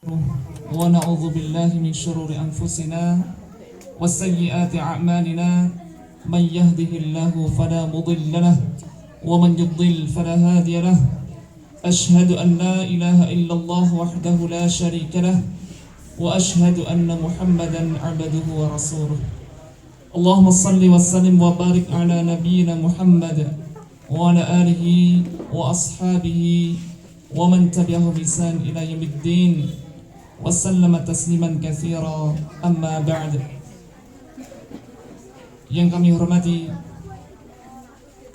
ونعوذ بالله من شرور أنفسنا وسيئات أعمالنا من يهده الله فلا مضل له ومن يضلل فلا هادي له أشهد أن لا إله إلا الله وحده لا شريك له وأشهد أن محمدا عبده ورسوله اللهم صل وسلم وبارك على نبينا محمد وعلى آله وأصحابه ومن تبعه بإحسان إلى يوم الدين وسلم تسليما كثيرا أما بعد. Yang kami hormati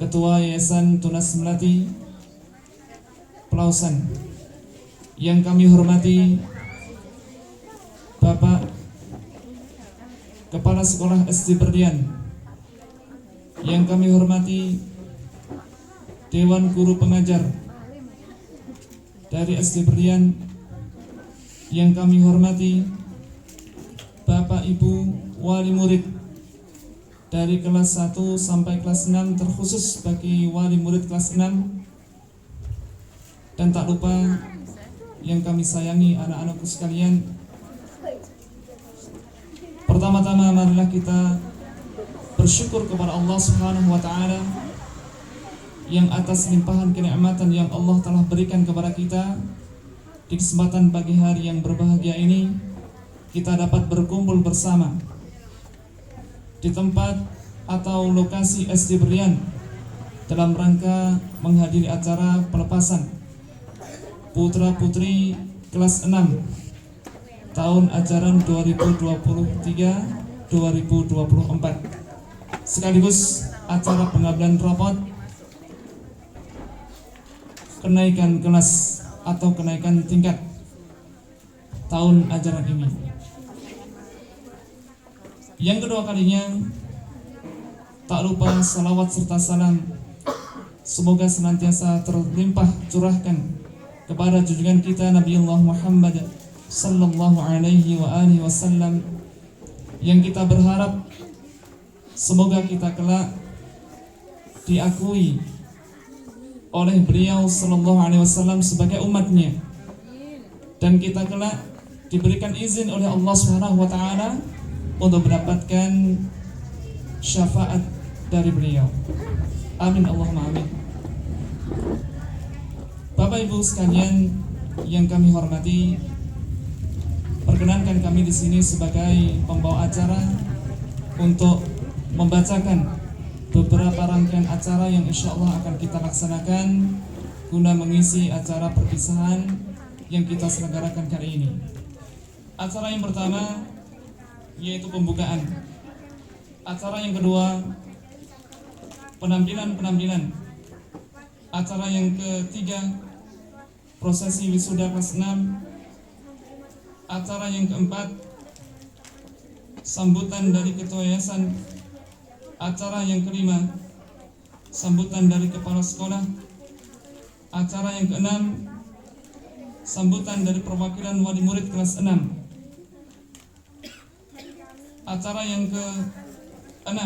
Ketua Yayasan Tunas Melati Pelausan, yang kami hormati Bapak Kepala Sekolah SD Berlian, yang kami hormati Dewan Guru Pengajar dari SD Berlian, yang kami hormati Bapak Ibu Wali Murid dari kelas 1 sampai kelas 6, terkhusus bagi wali murid kelas 6, dan tak lupa yang kami sayangi anak-anakku sekalian. Pertama-tama marilah kita bersyukur kepada Allah Subhanahu wa taala yang atas limpahan kenikmatan yang Allah telah berikan kepada kita di kesempatan pagi hari yang berbahagia ini, kita dapat berkumpul bersama di tempat atau lokasi SD Berlian dalam rangka menghadiri acara pelepasan putra-putri kelas 6 tahun ajaran 2023-2024, sekaligus acara pengambilan rapot kenaikan kelas atau kenaikan tingkat tahun ajaran ini. Yang kedua kalinya, tak lupa salawat serta salam semoga senantiasa terlimpah curahkan kepada junjungan kita Nabi Allah Muhammad sallallahu alaihi wa alihi wasallam, yang kita berharap semoga kita kelak diakui oleh beliau sallallahu alaihi wasallam sebagai umatnya, dan kita kelak diberikan izin oleh Allah Subhanahu wa taala untuk mendapatkan syafaat dari beliau. Amin Allahumma amin. Bapak Ibu sekalian yang kami hormati, perkenankan kami di sini sebagai pembawa acara untuk membacakan beberapa rangkaian acara yang insya Allah akan kita laksanakan guna mengisi acara perpisahan yang kita selenggarakan kali ini. Acara yang pertama yaitu pembukaan. Acara yang kedua penampilan. Acara yang ketiga prosesi wisuda kelas 6. Acara yang keempat sambutan dari ketua yayasan. Acara yang kelima sambutan dari kepala sekolah. Acara yang keenam sambutan dari perwakilan wali murid kelas 6. Acara yang ke-6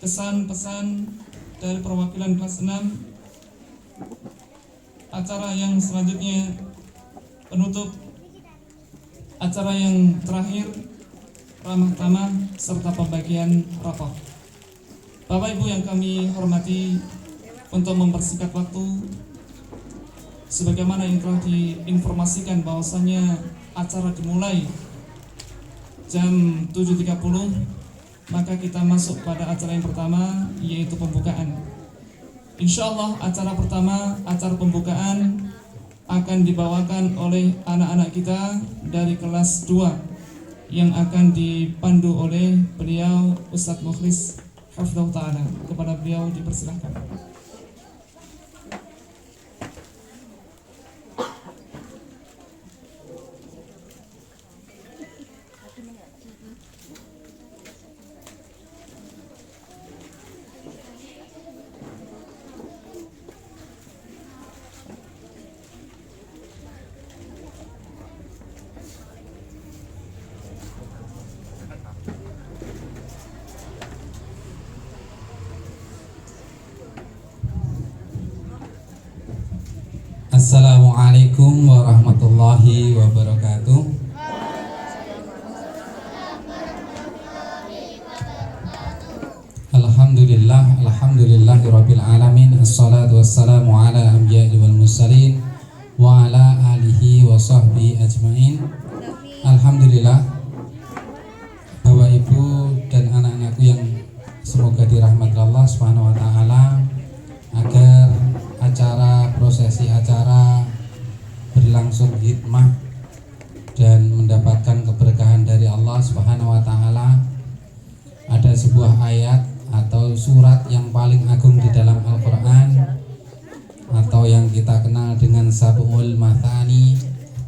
kesan pesan dari perwakilan kelas 6. Acara yang selanjutnya penutup. Acara yang terakhir ramah tamah serta pembagian rapot. Bapak Ibu yang kami hormati, untuk mempersingkat waktu, sebagaimana yang telah diinformasikan bahwasannya acara dimulai jam 7.30, maka kita masuk pada acara yang pertama, yaitu pembukaan. Insya Allah acara pertama, acara pembukaan akan dibawakan oleh anak-anak kita dari kelas 2 yang akan dipandu oleh beliau Ustadz Mukhlis Hafidhahullah Ta'ala. Kepada beliau dipersilahkan. Assalamualaikum warahmatullahi wabarakatuh. Alhamdulillahirabbil alamin. Assalatu wassalamu ala anbiya'i wal mursalin wa ala alihi wa sahbihi ajmain. Alhamdulillah, Bapak Ibu dan anak-anakku yang semoga dirahmati Allah Subhanahu wa taala, agar prosesi acara berlangsung hikmah dan mendapatkan keberkahan dari Allah Subhanahu wa taala, ada sebuah ayat atau surat yang paling agung di dalam Al-Qur'an, atau yang kita kenal dengan Sab'ul Mathani,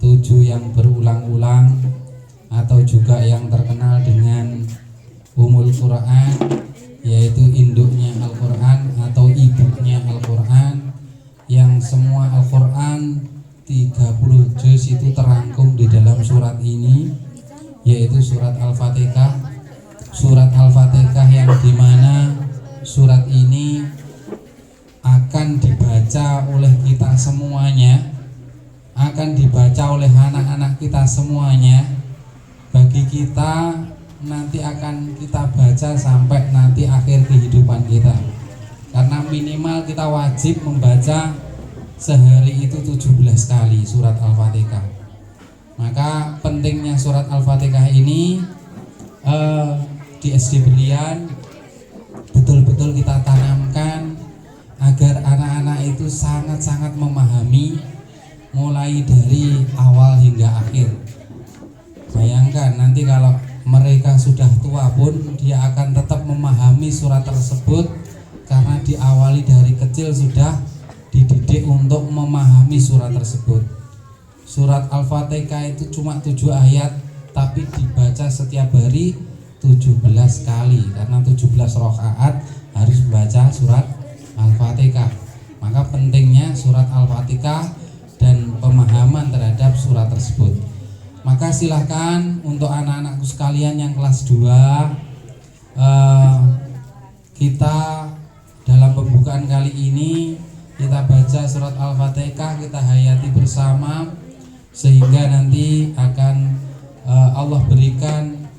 7 yang berulang-ulang, atau juga yang terkenal dengan Ummul Quran, yaitu induknya Al-Quran atau ibunya Al-Quran, yang semua Al-Quran 30 juz itu terangkum di dalam surat ini, yaitu surat Al-Fatihah. Surat Al-Fatihah yang dimana surat ini akan dibaca oleh kita semuanya, akan dibaca oleh anak-anak kita semuanya. Bagi kita nanti akan kita baca sampai nanti akhir kehidupan kita, karena minimal kita wajib membaca sehari itu 17 kali surat Al-Fatihah. Maka pentingnya surat Al-Fatihah ini di SD Berlian betul-betul kita tanamkan agar anak-anak itu sangat-sangat memahami mulai dari awal hingga akhir. Bayangkan nanti kalau mereka sudah tua pun dia akan tetap memahami surat tersebut, karena diawali dari kecil sudah dididik untuk memahami surat tersebut. Surat Al-Fatihah itu cuma 7 ayat, tapi dibaca setiap hari 17 kali, karena 17 rakaat harus membaca surat Al-Fatihah. Maka pentingnya surat Al-Fatihah dan pemahaman terhadap surat tersebut. Maka silahkan untuk anak-anakku sekalian yang kelas 2, kita dalam pembukaan kali ini kita baca surat Al-Fatihah, kita hayati bersama, sehingga nanti akan Allah berikan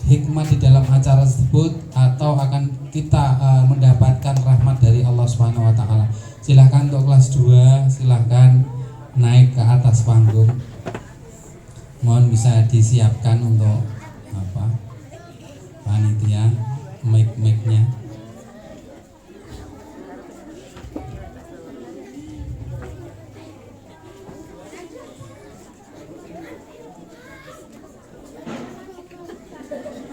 hikmah di dalam acara tersebut, atau akan kita mendapatkan rahmat dari Allah Subhanahu wa taala. Silahkan untuk kelas 2, silahkan naik ke atas panggung. Mohon bisa disiapkan untuk panitia mic-nya.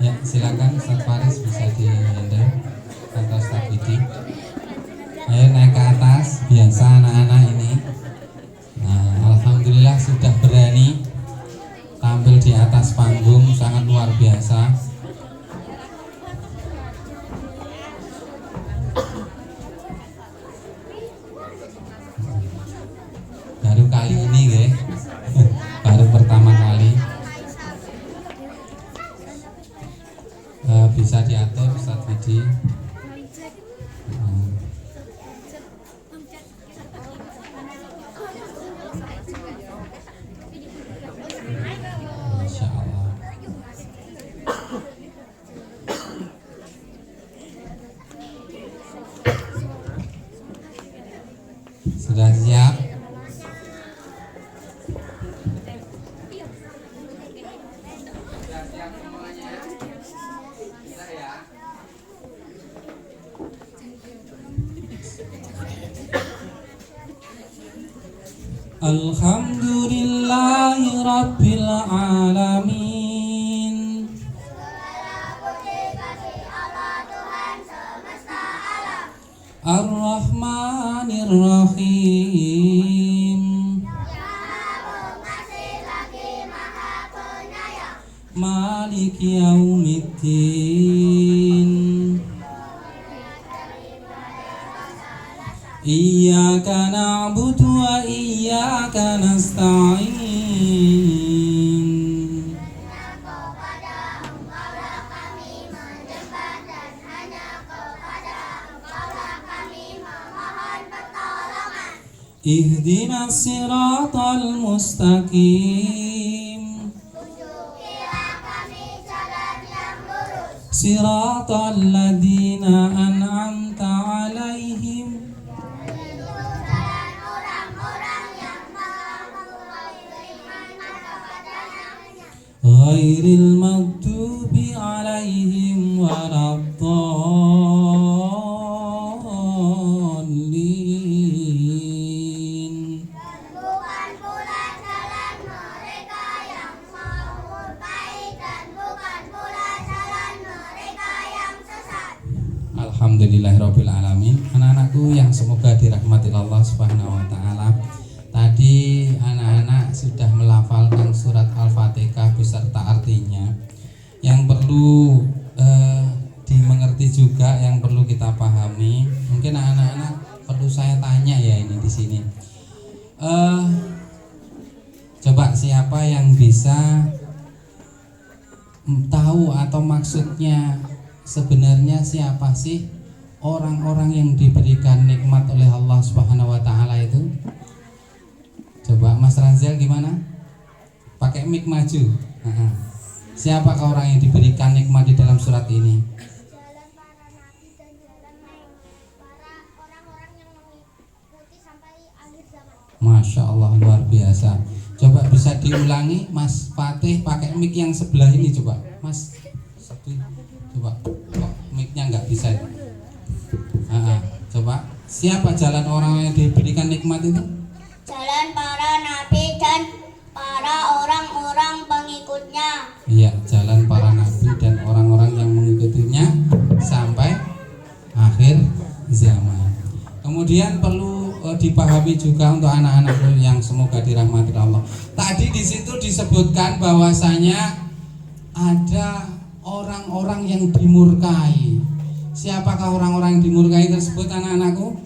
Ya, silakan Ustaz Faris bisa di-handle atau Ustaz Widi. Ayo naik ke atas, biasa anak-anak ini. Nah, alhamdulillah sudah berani tampil di atas panggung, sangat luar biasa. Baru kali ini ya, baru pertama kali. Bisa diatur Ustaz Widi. Masya Allah. Sudah siap? Alhamdulillahi Rabbil Alamin. Ar-Rahmanir Rahim. Maliki Yaumiddin. Iyyaka na'budu wa iyyaka nasta'in. Ihdinas siratal mustaqim. Siratal ladzina an'amta 'alaihim ghairil maghdubi 'alaihim waladdallin. Bukan pula jalan mereka yang murkai dan bukan pula jalan mereka yang sesat. Alhamdulillahirabbil alamin. Anak-anakku yang semoga dirahmati Allah Subhanahu wa taala. Tadi anak-anak sudah melafalkan surat Al-Fatihah beserta artinya. Yang perlu dimengerti juga, yang perlu kita pahami. Mungkin anak-anak perlu saya tanya ya ini di sini. Coba siapa yang bisa tahu atau maksudnya sebenarnya siapa sih orang-orang yang diberikan nikmat oleh Allah Subhanahu wa taala itu? Coba Mas Ranzel gimana? Pakai mic maju. Siapakah orang yang diberikan nikmat di dalam surat ini? Jalan para nabi dan jalan para orang-orang yang mengikuti sampai akhir zaman. Masya Allah, luar biasa. Coba bisa diulangi Mas Fatih pakai mic yang sebelah ini coba. Mas coba kok mic-nya nggak bisa. Coba siapa jalan orang yang diberikan nikmat itu? Jalan para nabi dan para orang-orang pengikutnya. Iya, jalan para nabi dan orang-orang yang mengikutinya sampai akhir zaman. Kemudian perlu dipahami juga untuk anak-anak yang semoga dirahmati Allah. Tadi di situ disebutkan bahwasanya ada orang-orang yang dimurkai. Siapakah orang-orang yang dimurkai tersebut anak-anakku?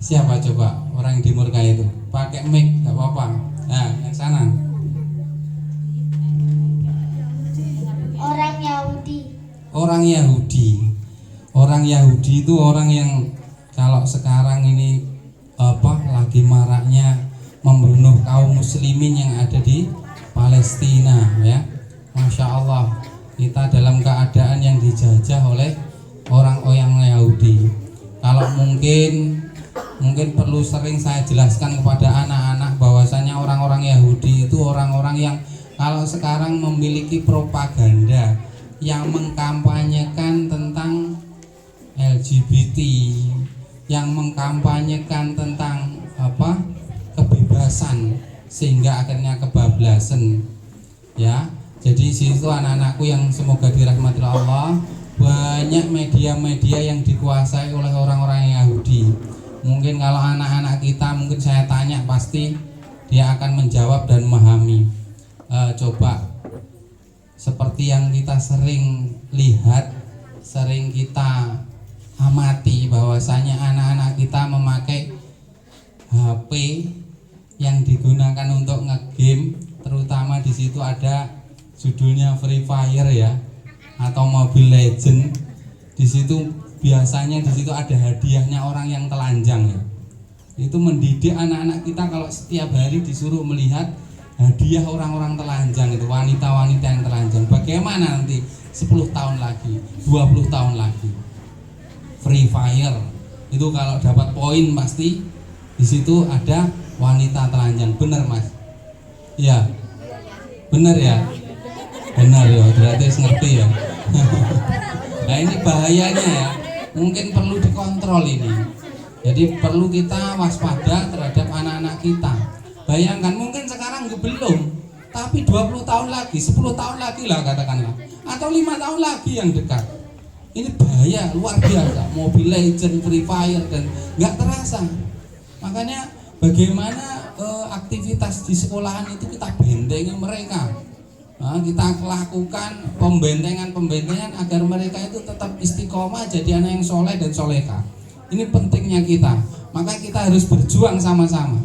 Siapa coba orang yang dimurkai itu? Pakai mic, nggak apa-apa. Nah, yang sana. Orang Yahudi. Orang Yahudi. Orang Yahudi itu orang yang kalau sekarang ini lagi maraknya membunuh kaum muslimin yang ada di Palestina ya. Masya Allah, kita dalam keadaan yang dijajah oleh orang-orang Yahudi. Kalau mungkin perlu sering saya jelaskan kepada anak-anak bahwasanya orang-orang Yahudi itu orang-orang yang kalau sekarang memiliki propaganda yang mengkampanyekan tentang LGBT, yang mengkampanyekan tentang kebebasan sehingga akhirnya kebablasan ya. Jadi situ anak-anakku yang semoga dirahmati Allah, banyak media-media yang dikuasai oleh orang-orang Yahudi. Mungkin kalau anak-anak kita, mungkin saya tanya pasti dia akan menjawab dan memahami. Coba seperti yang kita sering lihat, sering kita amati bahwasanya anak-anak kita memakai HP yang digunakan untuk ngegame, terutama di situ ada judulnya Free Fire ya, atau Mobile Legend. Di situ biasanya di situ ada hadiahnya orang yang telanjang ya. Itu mendidik anak-anak kita kalau setiap hari disuruh melihat hadiah orang-orang telanjang itu, wanita-wanita yang telanjang. Bagaimana nanti 10 tahun lagi, 20 tahun lagi? Free Fire itu kalau dapat poin pasti di situ ada wanita telanjang. Benar Mas? Iya. Benar ya? Benar ya, berarti ngerti ya. Nah ini bahayanya ya, mungkin perlu dikontrol ini. Jadi perlu kita waspada terhadap anak-anak kita. Bayangkan mungkin sekarang belum, tapi 20 tahun lagi, 10 tahun lagi lah katakanlah, atau 5 tahun lagi yang dekat. Ini bahaya luar biasa, Mobile Legend, Free Fire dan nggak terasa. Makanya bagaimana aktivitas di sekolahan itu kita bentengi mereka. Kita lakukan pembentengan agar mereka itu tetap istiqomah jadi anak yang soleh dan solehah. Ini pentingnya kita, maka kita harus berjuang sama-sama.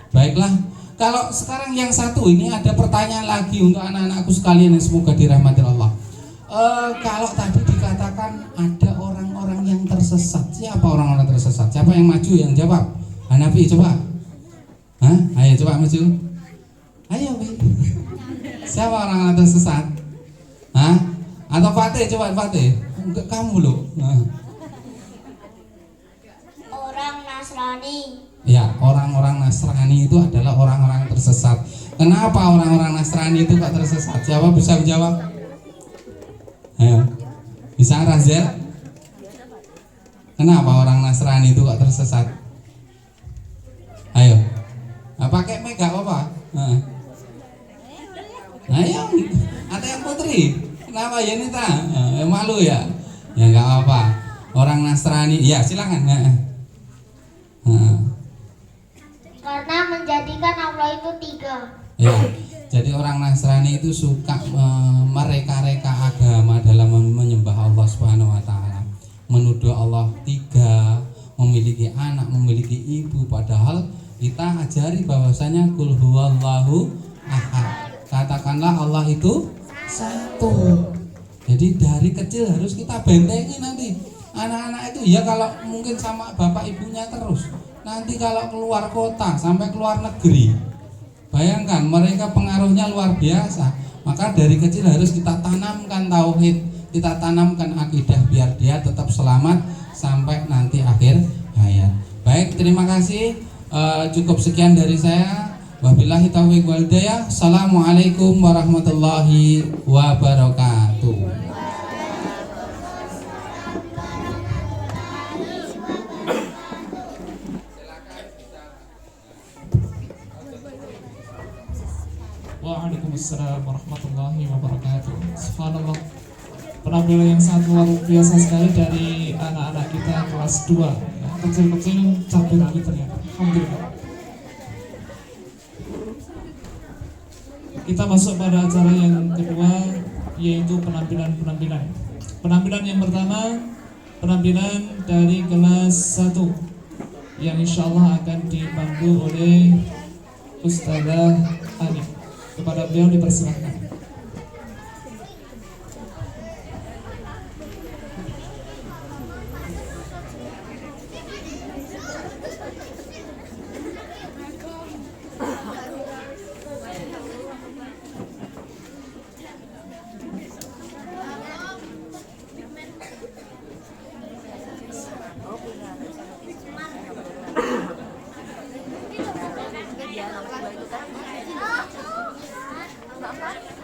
Baiklah, kalau sekarang yang satu ini ada pertanyaan lagi untuk anak-anakku sekalian yang semoga dirahmati Allah. Kalau tadi dikatakan ada orang-orang yang tersesat, siapa orang-orang tersesat? Siapa yang maju yang jawab? Hanafi coba. Hah? Ayo coba maju. Ayo Wi. Siapa orang tersesat? Hah? Atau Fatih, coba Fatih. Enggak, kamu loh. Nah. Orang Nasrani. Ya, orang-orang Nasrani itu adalah orang-orang tersesat. Kenapa orang-orang Nasrani itu kok tersesat? Siapa bisa menjawab? Ayo. Bisa Razel? Kenapa orang Nasrani itu kok tersesat? Ayo. Nah, pakai mic gak apa-apa. Nah. Ayo, ada yang Putri. Kenapa ya Nita? Malu ya? Ya nggak apa-apa. Orang Nasrani, ya silakan. Karena menjadikan Allah itu 3. Ya, jadi orang Nasrani itu suka mereka-reka agama dalam menyembah Allah Subhanahu Wa Taala, menuduh Allah 3, memiliki anak, memiliki ibu. Padahal kita ajari bahwasanya kul huwallahu ahad. Katakanlah Allah itu satu. Jadi dari kecil harus kita bentengi nanti anak-anak itu ya, kalau mungkin sama bapak ibunya terus, nanti kalau keluar kota sampai keluar negeri, bayangkan mereka pengaruhnya luar biasa. Maka dari kecil harus kita tanamkan tauhid, kita tanamkan akidah biar dia tetap selamat sampai nanti akhir hayat. Baik, terima kasih. Cukup sekian dari saya. Wabillahi taufiq wal hidayah. Assalamualaikum warahmatullahi wabarakatuh. Waalaikumsalam warahmatullahi wabarakatuh. Subhanallah, penampilan yang sangat luar biasa sekali dari anak-anak kita kelas 2 ya, kecil-kecil capek lagi ternyata. Alhamdulillah. Kita masuk pada acara yang kedua, yaitu penampilan-penampilan. Penampilan yang pertama, penampilan dari kelas 1 yang insya Allah akan dipandu oleh Ustazah Ani. Kepada beliau dipersilahkan. Apa?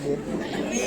Wabarakatuh.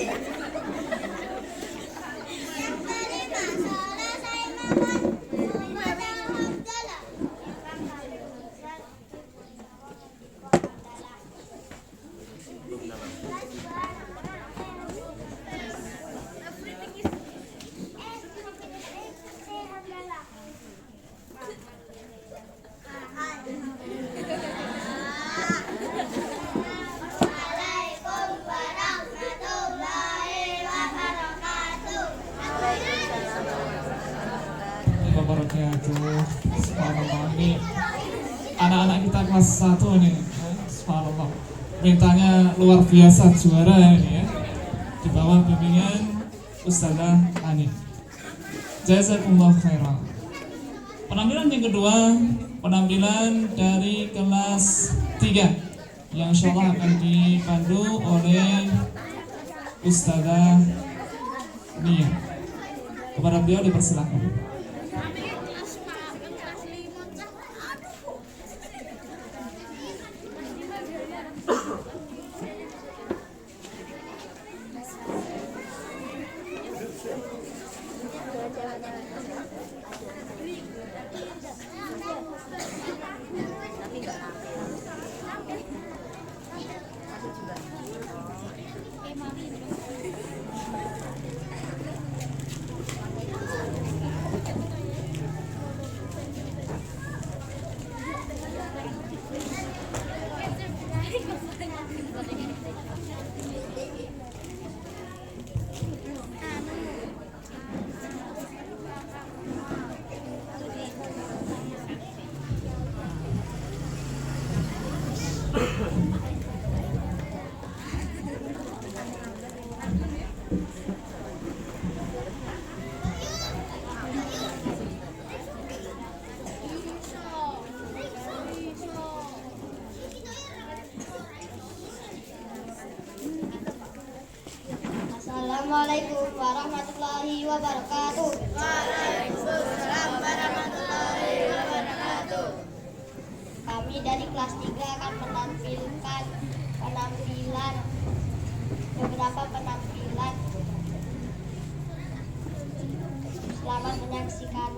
Subhanallah, ini anak-anak kita kelas 1 nih. Subhanallah, mintanya luar biasa, juara ini ya, di bawah bimbingan Ustazah Ani. Jazakumullah khairan. Penampilan yang kedua, penampilan dari kelas 3 yang insyaallah akan dipandu oleh Ustazah Nia. Kepada beliau dipersilakan. Assalamualaikum warahmatullahi wabarakatuh. Waalaikumsalam warahmatullahi wabarakatuh. Kami dari kelas 3 akan menampilkan beberapa penampilan. Selamat menyaksikan.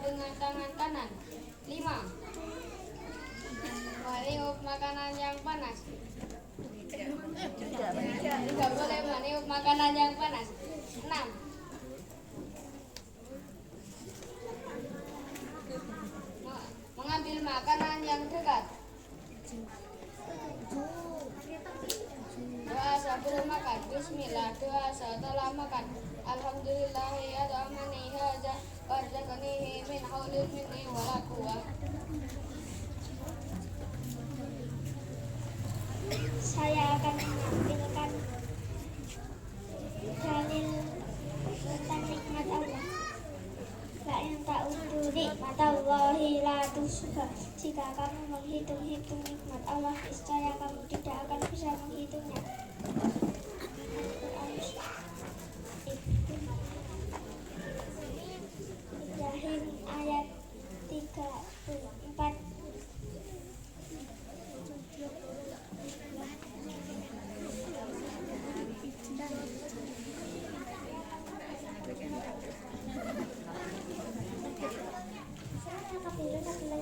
dengan tangan kanan. 5. Meniup makanan yang panas. Tidak boleh meniup makanan yang panas. 6. Mengambil makanan yang dekat. Doa sebelum makan. Bismillah. Doa setelah makan. Alhamdulillahi at'amani hadza warzaqanihi min haulin minni wala quwwah. Saya akan menampilkan dalil tentang nikmat Allah. Fa'in ta'uddu nikmatallahi la tuhsuha. Jika kamu menghitung-hitung nikmat Allah, niscaya kamu tidak akan bisa menghitungnya. Ibrahim ayat 34.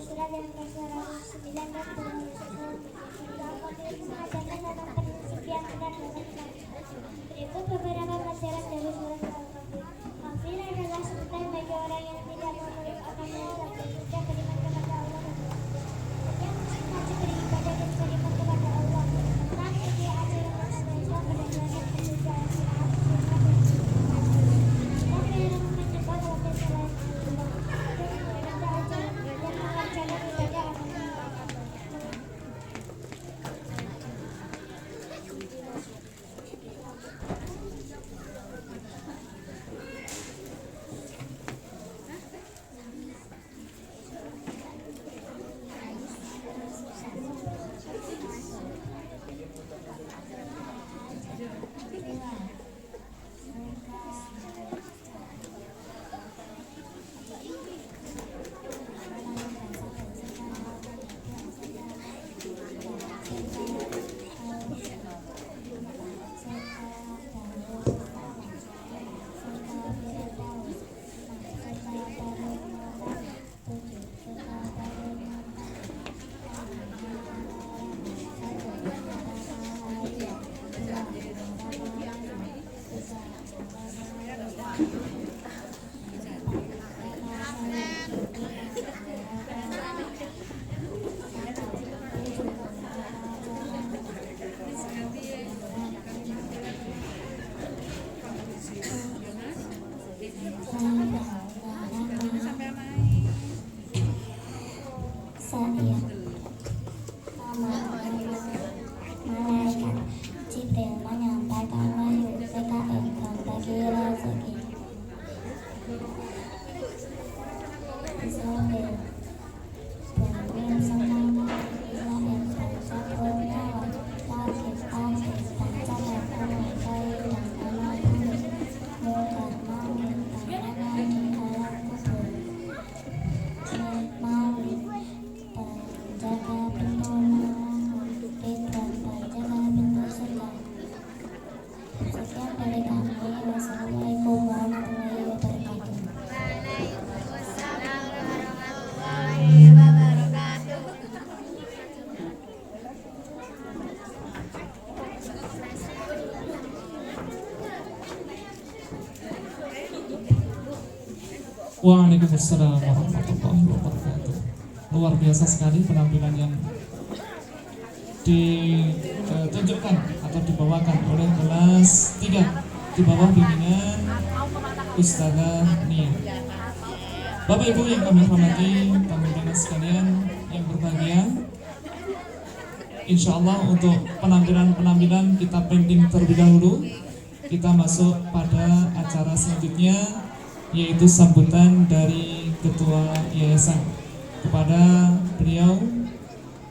Surat yang ke-109 dan mengajarkan tentang prinsip yang benar dalam Islam. Berikut beberapa pelajaran dari surat Al-Kafir. Kafir adalah sebutan bagi orang yang tidak memeluk agama Islam dan tidak beriman kepada Allah dan Rasul-Nya. Yang masih beribadah dan beriman kepada Allah. Mengikuti ajaran agama Islam berdasarkan perbedaan syariat dan dan yang menyembah kepada selain Allah. Malaikat Jibril menyampaikan wahyu PKM dan bagi rezeki. Israel pemimpin semuanya Israel bangsa Purnawan Tarsis bangsa Lampung Bayi dan anak bumi mudah maulid tantangan di alam kubur. Maulid penjaga pintu neraka, Ridwan penjaga pintu surga. Sekian dari kami. Wassalamualaikum warahmatullahi wabarakatuh. Waalaikumsalam warahmatullahi wabarakatuh. Waalaikumsalam warahmatullahi wabarakatuh. Luar biasa sekali penampilan yang ditunjukkan atau dibawakan oleh kelas 3 di bawah bimbingan Ustazah Nia. Bapak Ibu yang kami hormati, tamu undangan sekalian yang berbahagia, insya Allah untuk penampilan kita pending terlebih dahulu. Kita masuk pada acara selanjutnya, yaitu sambutan dari Ketua Yayasan. Kepada beliau,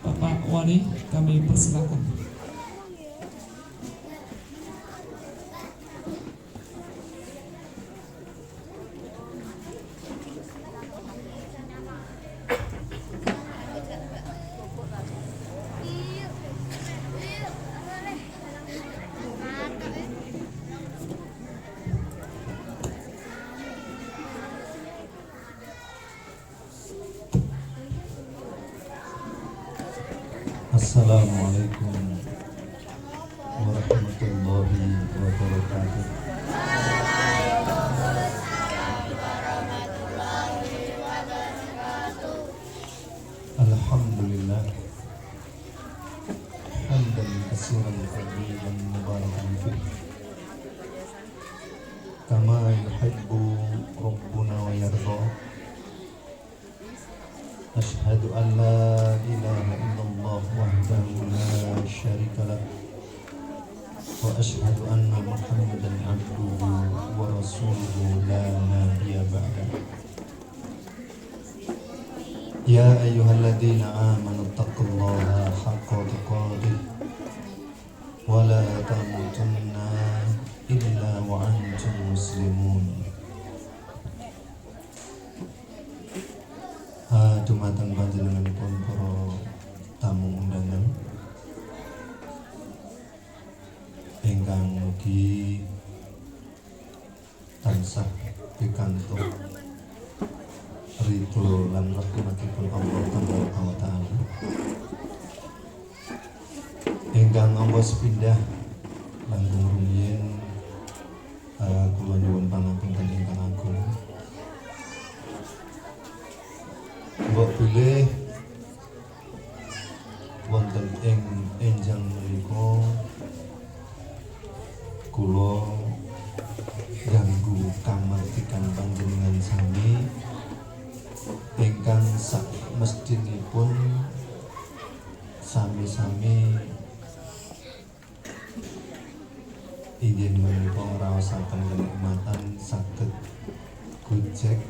Bapak Wali, kami persilakan. Assalamualaikum warahmatullahi wabarakatuh. Alhamdulillah hamdan katsiran tayyiban mubarakan fih kama yuhibbu rabbuna wa yarda. Asyhadu an la ilaha illallah wahdahu la syarika lah wa asyhadu anna Muhammadan abduhu wa rasuluhu la nabiyya ba'dah. Ya ayyuhalladzina amanu taqullaha haqqa tuqatih wa la tamutunna illa wa antum muslimun. Dumateng panjenenganipun para tamu undangan ingkang mugi tansah pikantuk ridho lan rahmatipun Allah Tabaraka wa Ta'ala ingkang ampun sepindah langkung rumiyin kula nyuwun pangapunten ingkang agung. Mbok bilih wonten ing enjang menika kula ganggu kamartikan panjenengan sami ingkang sak mestinipun sami-sami inggih menika ngraosaken kenikmatan saged gojek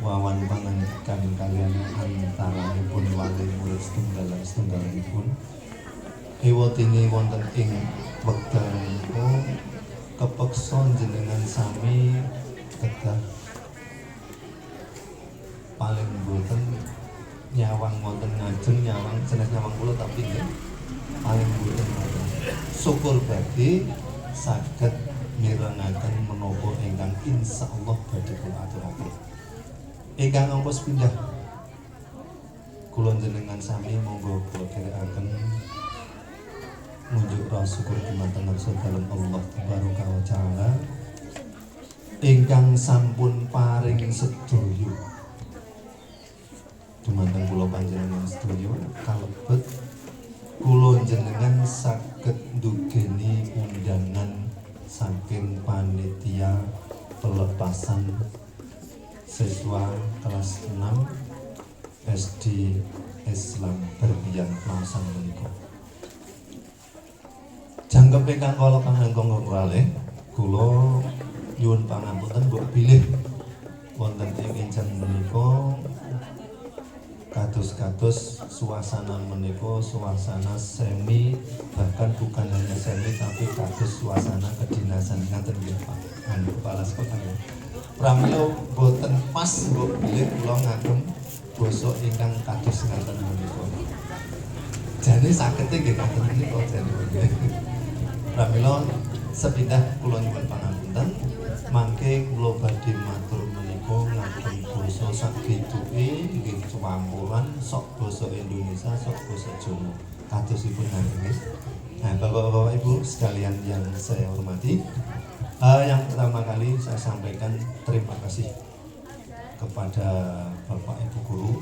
wawan pangandikan kalian antaranipun wali murid setunggalipun ewotinge wonten ing wekdal menika kepeksa jenengan sami kedah paling boten nyawang wonten ngajeng nyawang jenis nyawang kula tapi nggih paling boten wonten syukur badhe saged mirengaken menapa ingkang insyaallah badhe kula aturaken. Ingkang ampun pindah kula jenengan sami monggo kula dherekaken ngunjuk rasa syukur dumateng dalem Allah Tabaraka wa Ta'ala ingkang sampun paring sedaya dumateng kula panjenengan sedaya kalebet kula jenengan saged ndugeni undangan saking panitia pelepasan siswa kelas 6 SD Islam Berlian Plasan menika. Jangkep ingkang kala kangangkung kalih kula nyuwun pangapunten mbok bilih wonten ing enjang menika kados-kados suasana menika suasana semi bahkan bukan hanya semi tapi kados suasana kedinasan ngaten nggih Pak Kepala Sekolah. Pramila boten pas mbok bilih kula ngagem basa ingkang kados ngaten menika. Jane sagete nggih ngaten menika jane. Pramila sepindah kula nyuwun pangapunten mangke kula badhe matur menika ngagem basa sakiduke nggih campuran sok basa Indonesia sok basa Jawa kadosipun ngaten. Nah, Bapak-bapak Ibu sekalian yang saya hormati, yang pertama kali saya sampaikan terima kasih kepada Bapak Ibu Guru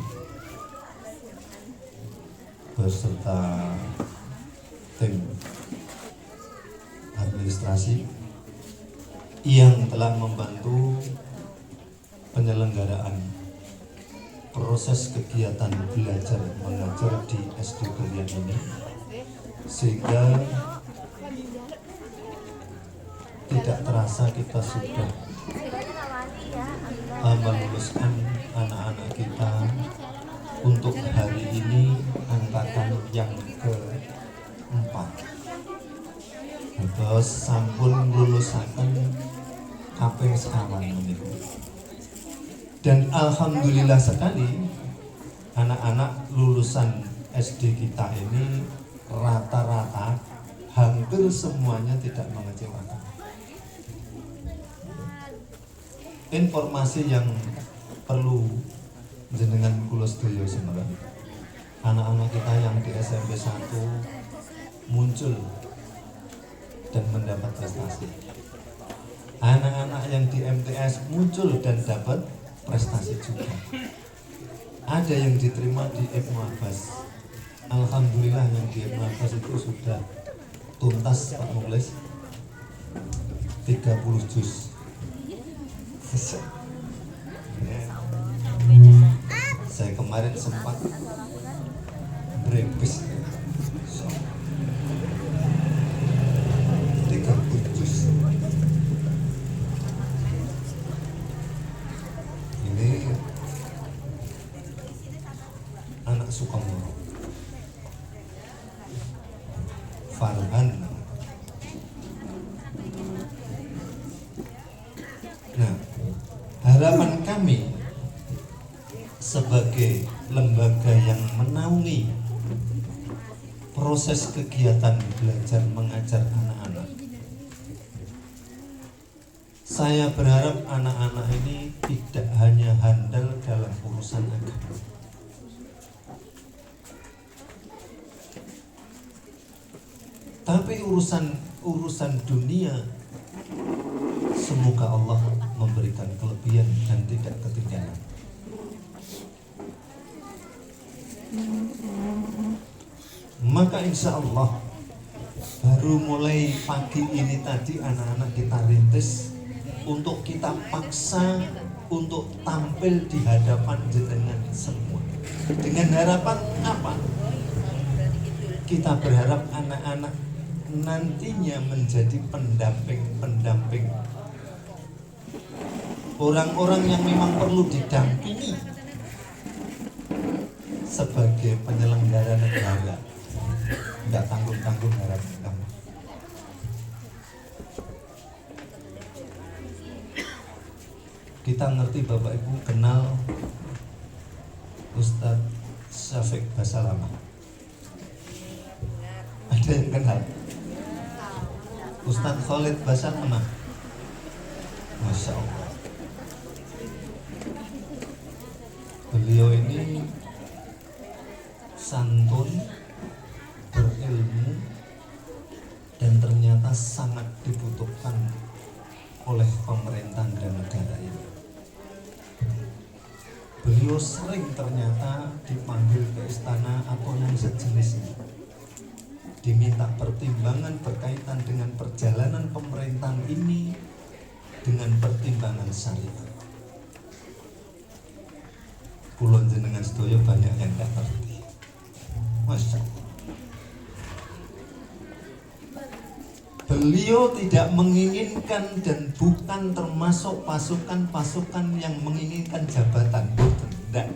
beserta tim administrasi yang telah membantu penyelenggaraan proses kegiatan belajar mengajar di SD Berlian ini sehingga tidak terasa kita sudah meluluskan anak-anak kita untuk hari ini angkatan yang keempat. Terus sampun lulusaken kaping sekawan menika. Dan alhamdulillah sekali anak-anak lulusan SD kita ini rata-rata hampir semuanya tidak mengecewakan. Informasi yang perlu jenengan kula sedaya semerang anak-anak kita yang di SMP 1 muncul dan mendapat prestasi. Anak-anak yang di MTS muncul dan dapat prestasi juga. Ada yang diterima di Ibnu Abbas. Alhamdulillah yang di Ibnu Abbas itu sudah tuntas Pak Mukhlis 30 juz. Saya kemarin sempat brepis 30 juz. Ini anak Sukamoro, Farhan. Nah, harapan kami sebagai lembaga yang menaungi proses kegiatan belajar mengajar anak-anak, saya berharap anak-anak ini tidak hanya handal dalam urusan agama, tapi urusan dunia semoga Allah memberikan kelebihan dan tidak ketinggalan. Maka insya Allah baru mulai pagi ini tadi anak-anak kita rintis untuk kita paksa untuk tampil di hadapan jenengan semua. Dengan harapan apa? Kita berharap anak-anak nantinya menjadi pendamping-pendamping, orang-orang yang memang perlu didampingi sebagai penyelenggara negara. Tidak tanggung-tanggung harapan kamu. Kita ngerti Bapak Ibu kenal Ustadz Syafiq Basalama. Ada yang kenal? Ustadz Khalid Basalama. Masya Allah. Beliau ini santun, berilmu, dan ternyata sangat dibutuhkan oleh pemerintah dan negara ini. Beliau sering ternyata dipanggil ke istana atau yang sejenisnya, diminta pertimbangan berkaitan dengan perjalanan pemerintahan ini dengan pertimbangan syariat. Kulon jenengan sedaya banyak yang tidak ngerti. Masya Allah. Beliau tidak menginginkan dan bukan termasuk pasukan-pasukan yang menginginkan jabatan, tidak.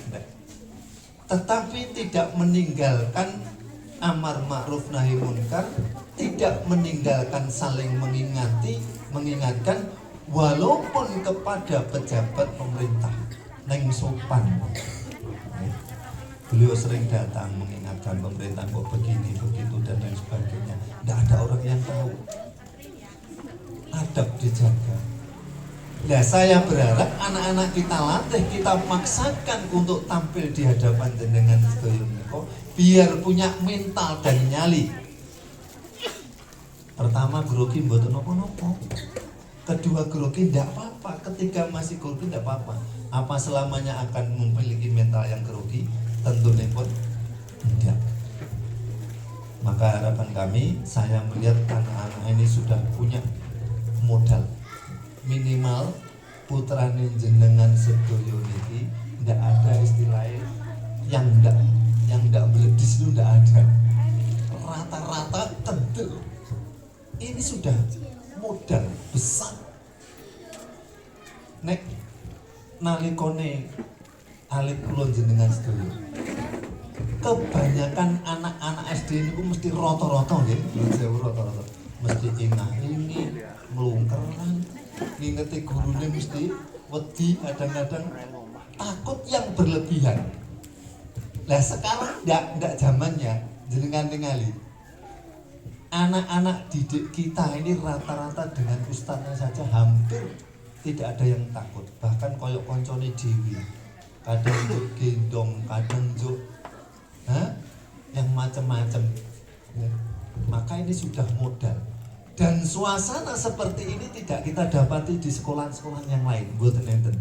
Tetapi tidak meninggalkan amar ma'ruf nahi munkar, tidak meninggalkan saling mengingatkan walaupun kepada pejabat pemerintah neng sopan. Beliau sering datang mengingatkan pemerintah kok begini begitu dan lain sebagainya. Tidak ada orang yang tahu. Adab dijaga. Nah, saya berharap anak-anak kita latih, kita maksakan untuk tampil di hadapan jenengan sedaya menika biar punya mental dan nyali. Pertama, grogi mboten napa-napa. Kedua, grogi tidak apa-apa. Ketiga, masih grogi tidak apa-apa. Apa selamanya akan memiliki mental yang grogi? Tentunya pun tidak. Maka harapan kami, saya melihat anak-anak ini sudah punya modal minimal putrane jenengan sedoyo niki tidak ada istilahnya yang tidak beledis itu tidak ada, rata-rata tentu ini sudah modal besar. Nek nalikone alit kula jenengan sedoyo, kebanyakan anak-anak SD ini mesti rata-rata nggih, rata-rata mesti ini melungkeran, ngingeti gurune mesti wedi, kadang-kadang takut yang berlebihan. Nah sekarang enggak zamannya, jenengan ningali. Anak-anak didik kita ini rata-rata dengan ustadznya saja hampir tidak ada yang takut. Bahkan koyok koncone dewi, kadang juk gendong, kadang juk yang macam-macam. Ya. Maka ini sudah modal. Dan suasana seperti ini tidak kita dapati di sekolah-sekolah yang lain. Mboten enten.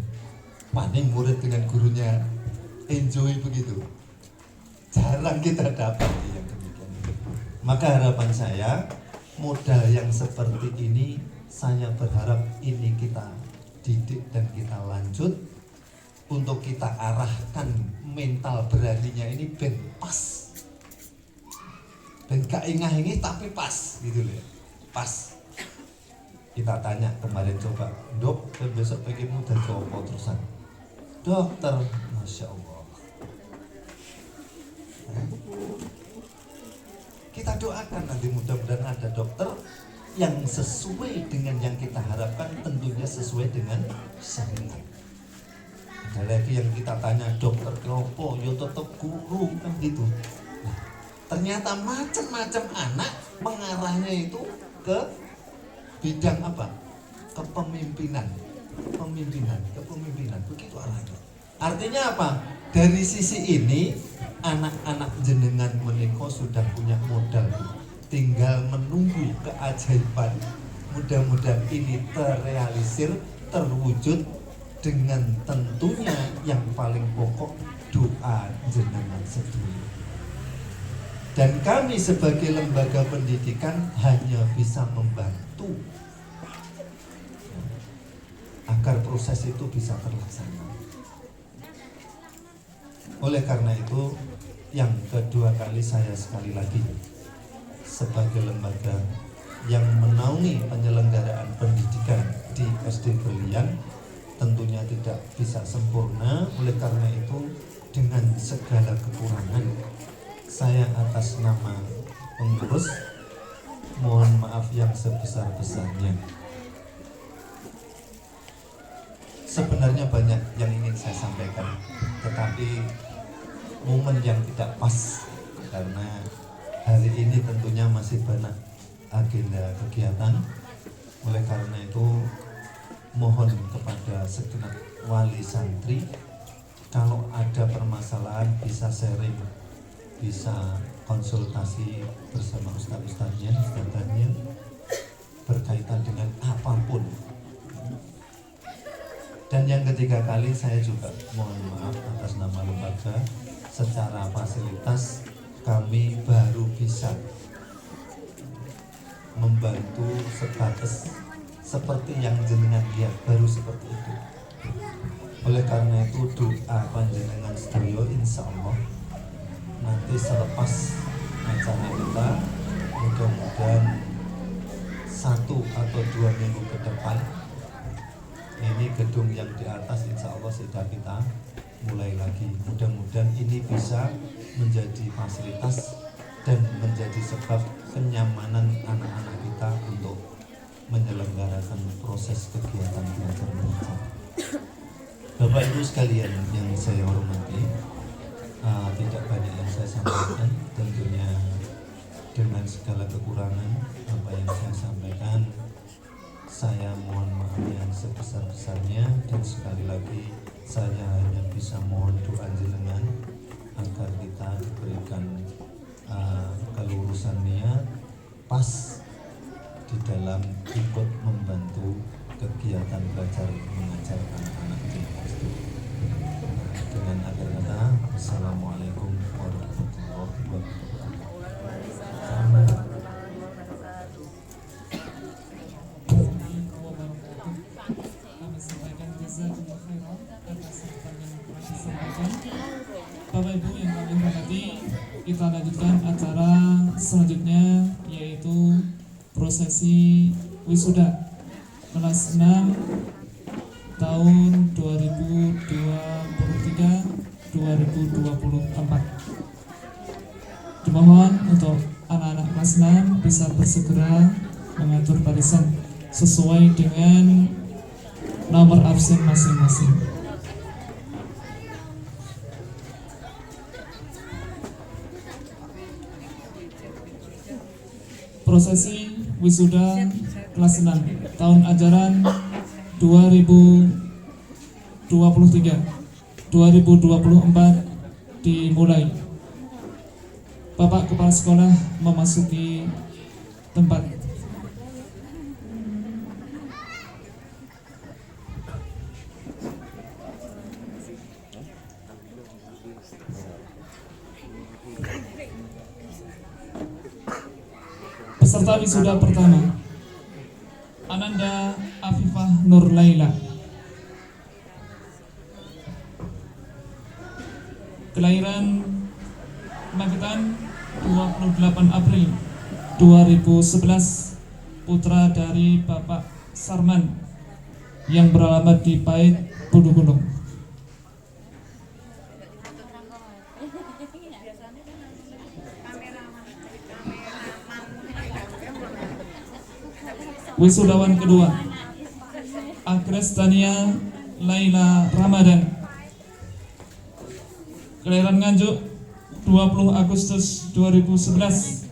Paling murid dengan gurunya enjoy begitu. Jarang kita dapat yang demikian. Maka harapan saya, modal yang seperti ini saya berharap ini kita didik dan kita lanjut untuk kita arahkan mental beraninya ini ben pas. Ben gak ingah-ingih tapi pas gitu loh. Pas. Kita tanya kemarin coba, "Dok, besok pengen muda apa terusan?" "Dokter." Masya Allah. Kita doakan nanti mudah-mudahan ada dokter yang sesuai dengan yang kita harapkan, tentunya sesuai dengan syariat. Ada lagi yang kita tanya, "Dokter kelopo?" "Yo tetap guru," kan gitu. Nah, ternyata macam-macam anak mengarahnya itu ke bidang apa? Kepemimpinan. Kepemimpinan. Begitu arahnya. Artinya apa? Dari sisi ini anak-anak jenengan menika sudah punya modal, tinggal menunggu keajaiban. Mudah-mudahan ini terrealisir, terwujud dengan tentunya yang paling pokok doa jenengan sendiri. Dan kami sebagai lembaga pendidikan hanya bisa membantu agar proses itu bisa terlaksana. Oleh karena itu, yang kedua kali saya sekali lagi sebagai lembaga yang menaungi penyelenggaraan pendidikan di SD Berlian tentunya tidak bisa sempurna. Oleh karena itu, dengan segala kekurangan, saya atas nama pengurus mohon maaf yang sebesar-besarnya. Sebenarnya banyak yang ingin saya sampaikan, tetapi momen yang tidak pas karena hari ini tentunya masih banyak agenda kegiatan. Oleh karena itu mohon kepada segenap wali santri, kalau ada permasalahan bisa sharing, bisa konsultasi bersama ustaz-ustaznya, ustazahnya berkaitan dengan apapun. Dan yang ketiga kali saya juga mohon maaf atas nama lembaga, secara fasilitas kami baru bisa membantu sebatas seperti yang jenengan lihat, baru seperti itu. Oleh karena itu doa panjenengan sedaya insya Allah nanti selepas acara kita mudah-mudahan 1 atau 2 minggu ke depan ini gedung yang di atas insya Allah sudah kita mulai lagi. Mudah-mudahan ini bisa menjadi fasilitas dan menjadi sebab kenyamanan anak-anak kita untuk menyelenggarakan proses kegiatan belajar mengajar. Bapak Ibu sekalian yang saya hormati, tidak banyak yang saya sampaikan, tentunya dengan segala kekurangan apa yang saya sampaikan, saya mohon maaf yang sebesar-besarnya, dan sekali lagi saya hanya bisa mohon doa jenengan agar kita diberikan kelurusan niat pas di dalam ikut membantu kegiatan belajar mengajar anak-anak di SD. Dengan akhir kata, Assalamualaikum warahmatullahi wabarakatuh. Bapak Ibu yang kami hormati, kita lanjutkan acara selanjutnya, yaitu prosesi wisuda kelas 6 tahun 2023-2024. Dimohon untuk anak-anak kelas 6 bisa bersegera mengatur barisan sesuai dengan nomor absen masing-masing. Prosesi wisuda kelas 6 tahun ajaran 2023-2024 dimulai. Bapak Kepala Sekolah memasuki tempat. Peserta wisuda pertama, Ananda Afifah Nur Laila. Kelahiran Magetan 28 April 2011, putra dari Bapak Sarman yang beralamat di Pait, Pudu Gunung. Wisudawan kedua, Agnes Tania Laila Ramadan. Kelahiran Nganjuk 20 Agustus 2011,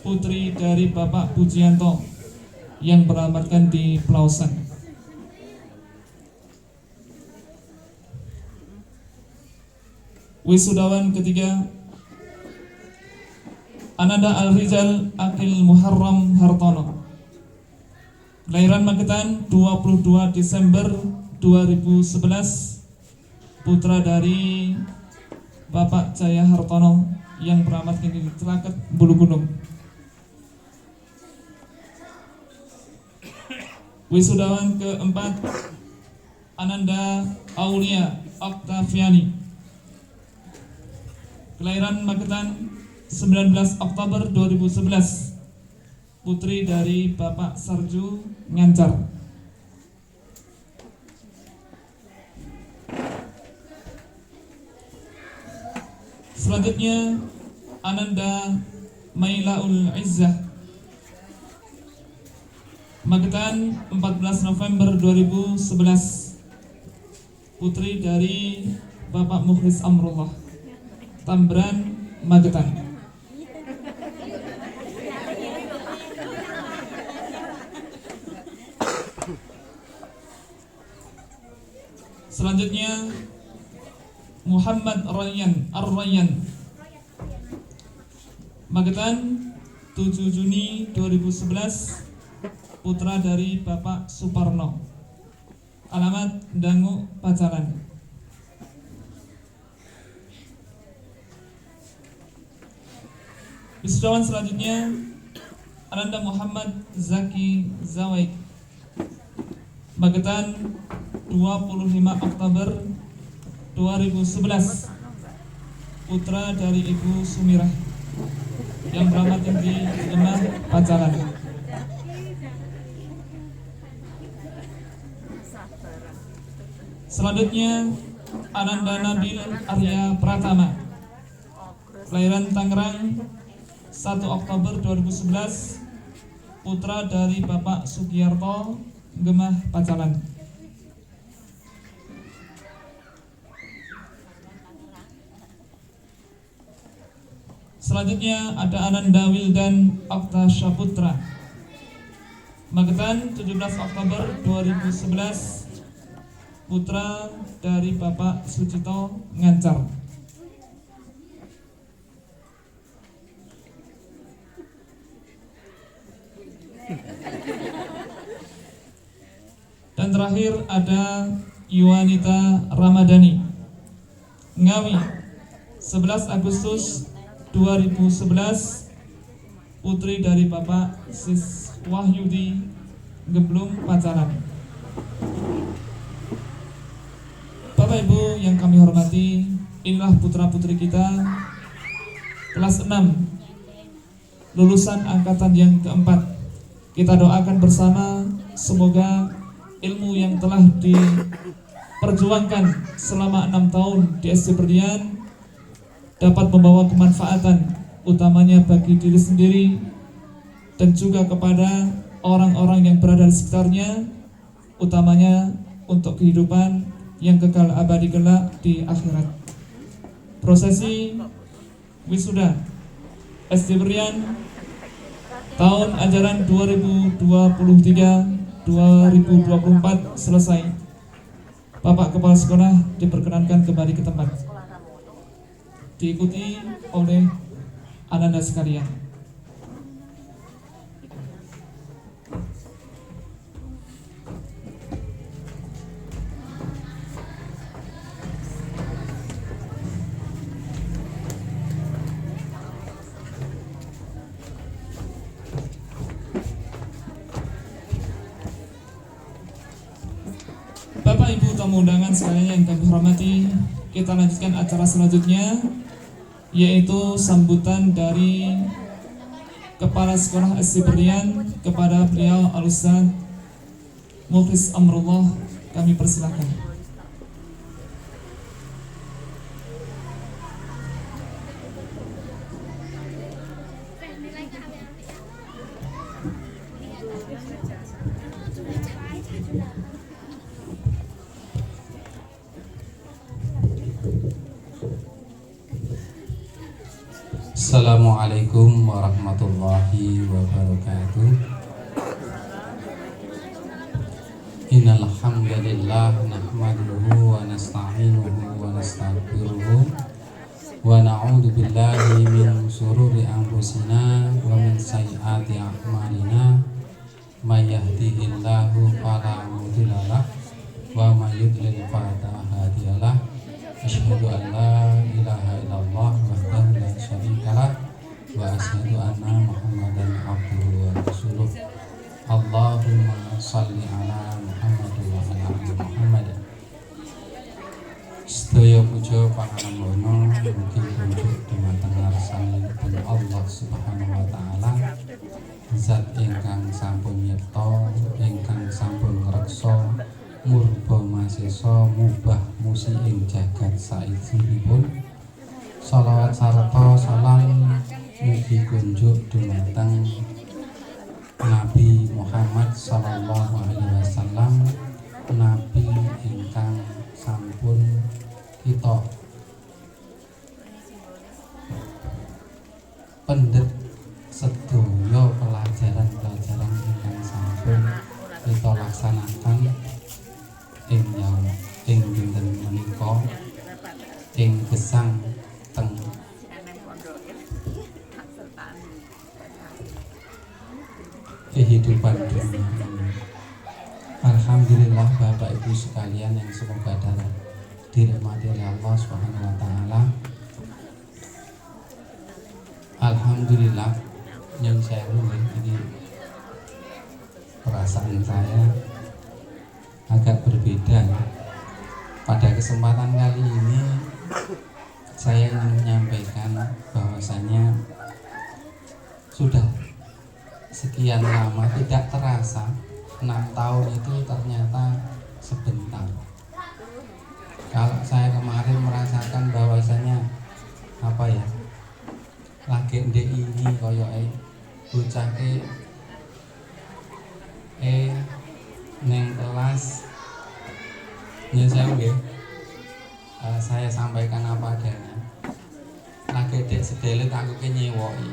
putri dari Bapak Pujianto yang beralamatkan di Pelausan. Wisudawan ketiga, Ananda Al-Rizal Akil Muharram Hartono. Kelahiran Magetan 22 Desember 2011, putra dari Bapak Jaya Hartono yang beralamatkan di Telaket, Bulu Gunung. Wisudawan keempat, Ananda Aulia Oktaviani. Kelahiran Magetan 19 Oktober 2011, putri dari Bapak Sarju Ngancar. Selanjutnya, Ananda Mailaul Izzah. Magetan 14 November 2011, putri dari Bapak Mukhlis Amrullah, Tambran, Magetan. Selanjutnya, Muhammad Rayyan Ar-Rayyan. Magetan 7 Juni 2011, putra dari Bapak Suparno, alamat Dangu, Pacaran. Wisudawan selanjutnya, Ananda Muhammad Zaki Zawaid. Magetan 25 Oktober 2011, putra dari Ibu Sumirah yang beralamat di Gemah, Pacaran. Selanjutnya, Ananda Nabil Arya Pratama. Kelahiran Tangerang 1 Oktober 2011, putra dari Bapak Sugiyarto, Gemah, Pacalan. Selanjutnya ada Ananda Wildan Okta Syaputra. Magetan 17 Oktober 2011, putra dari Bapak Sucito Ngancar. Dan terakhir ada Yuanita Ramadhani, Ngawi 11 Agustus 2011, putri dari Bapak Sis Wahyudi, Geblung, Pacaran. Bapak Ibu yang kami hormati, inilah putra-putri kita kelas 6 lulusan angkatan yang keempat. Kita doakan bersama semoga ilmu yang telah diperjuangkan selama 6 tahun di SD Berlian dapat membawa kemanfaatan, utamanya bagi diri sendiri dan juga kepada orang-orang yang berada di sekitarnya, utamanya untuk kehidupan yang kekal abadi kelak di akhirat. Prosesi wisuda SD Berlian tahun ajaran 2023-2024 selesai. Bapak Kepala Sekolah diperkenankan kembali ke tempat. diikuti oleh ananda sekalian. Bapak Ibu tamu undangan sekalian yang kami hormati, kita lanjutkan acara selanjutnya, yaitu sambutan dari Kepala Sekolah SD Berlian kepada beliau Al-Ustaz Mukhlis Amrullah. Kami persilakan. Assalamualaikum warahmatullahi wabarakatuh. Innal hamdalillah nahmaduhu wa nasta'inuhu wa nastaghfiruh wa na'udzu billahi min shururi anfusina wa min sayyiati a'malina may yahdihillahu fala mudilla lahu wa may yudlil fala hadiyalah. Asyhadu an la ilaha illallah wahdahu la syarikalah wa asyhadu anna Muhammadan abduhu wa rasuluh. Allahumma shalli ala Muhammad wa ala ali Muhammad. Sedaya puja pangapunten mugi kunjuk dumateng ngarsanipun Allah Subhanahu wa taala, zat ingkang sampun nyipta, ingkang sampun ngreksa murba masesa mubah musi ing jagat saijinipun. Shalawat sarta salam mugi kunjuk dumateng Nabi Muhammad sallallahu alaihi wasallam, nabi ingkang sampun kita pendet sedaya pelajaran-pelajaran ingkang sampun kita laksanakan ing dinten menika ing gesang teng kehidupan dunia ini. Alhamdulillah Bapak Ibu sekalian yang semoga dirahmati oleh Allah Subhanahu wa taala. Alhamdulillah yang saya ini perasaan saya agak berbeda. Pada kesempatan kali ini saya ingin menyampaikan bahwasanya sudah sekian lama, tidak terasa 6 tahun itu ternyata sebentar. Kalau saya kemarin merasakan bahwasanya apa ya, lagi ndek ini koyoke bocah neng kelas saya sampaikan apa adanya. Lagi dek sedelit aku nyewoki.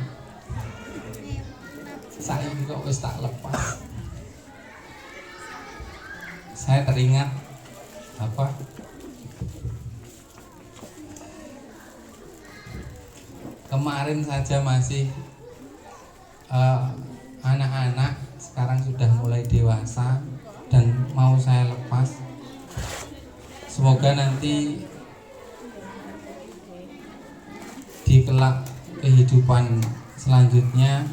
Saiki kok wis tak lepas. Saya teringat apa? Kemarin saja masih anak-anak, sekarang sudah mulai dewasa dan mau saya lepas. Semoga nanti di kelak kehidupan selanjutnya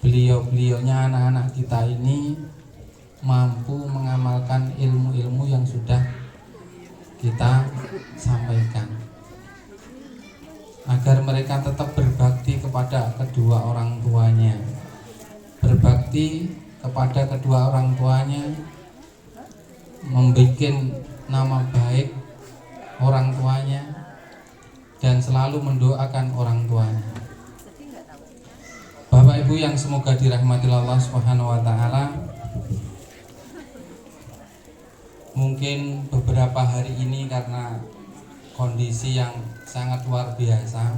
beliau-beliaunya anak-anak kita ini mampu mengamalkan ilmu-ilmu yang sudah kita sampaikan, agar mereka tetap berbakti kepada kedua orang tuanya, berbakti kepada kedua orang tuanya, membuat nama baik orang tuanya, dan selalu mendoakan orang tuanya. Bapak Ibu yang semoga dirahmati Allah Subhanahu wa taala, mungkin beberapa hari ini karena kondisi yang sangat luar biasa,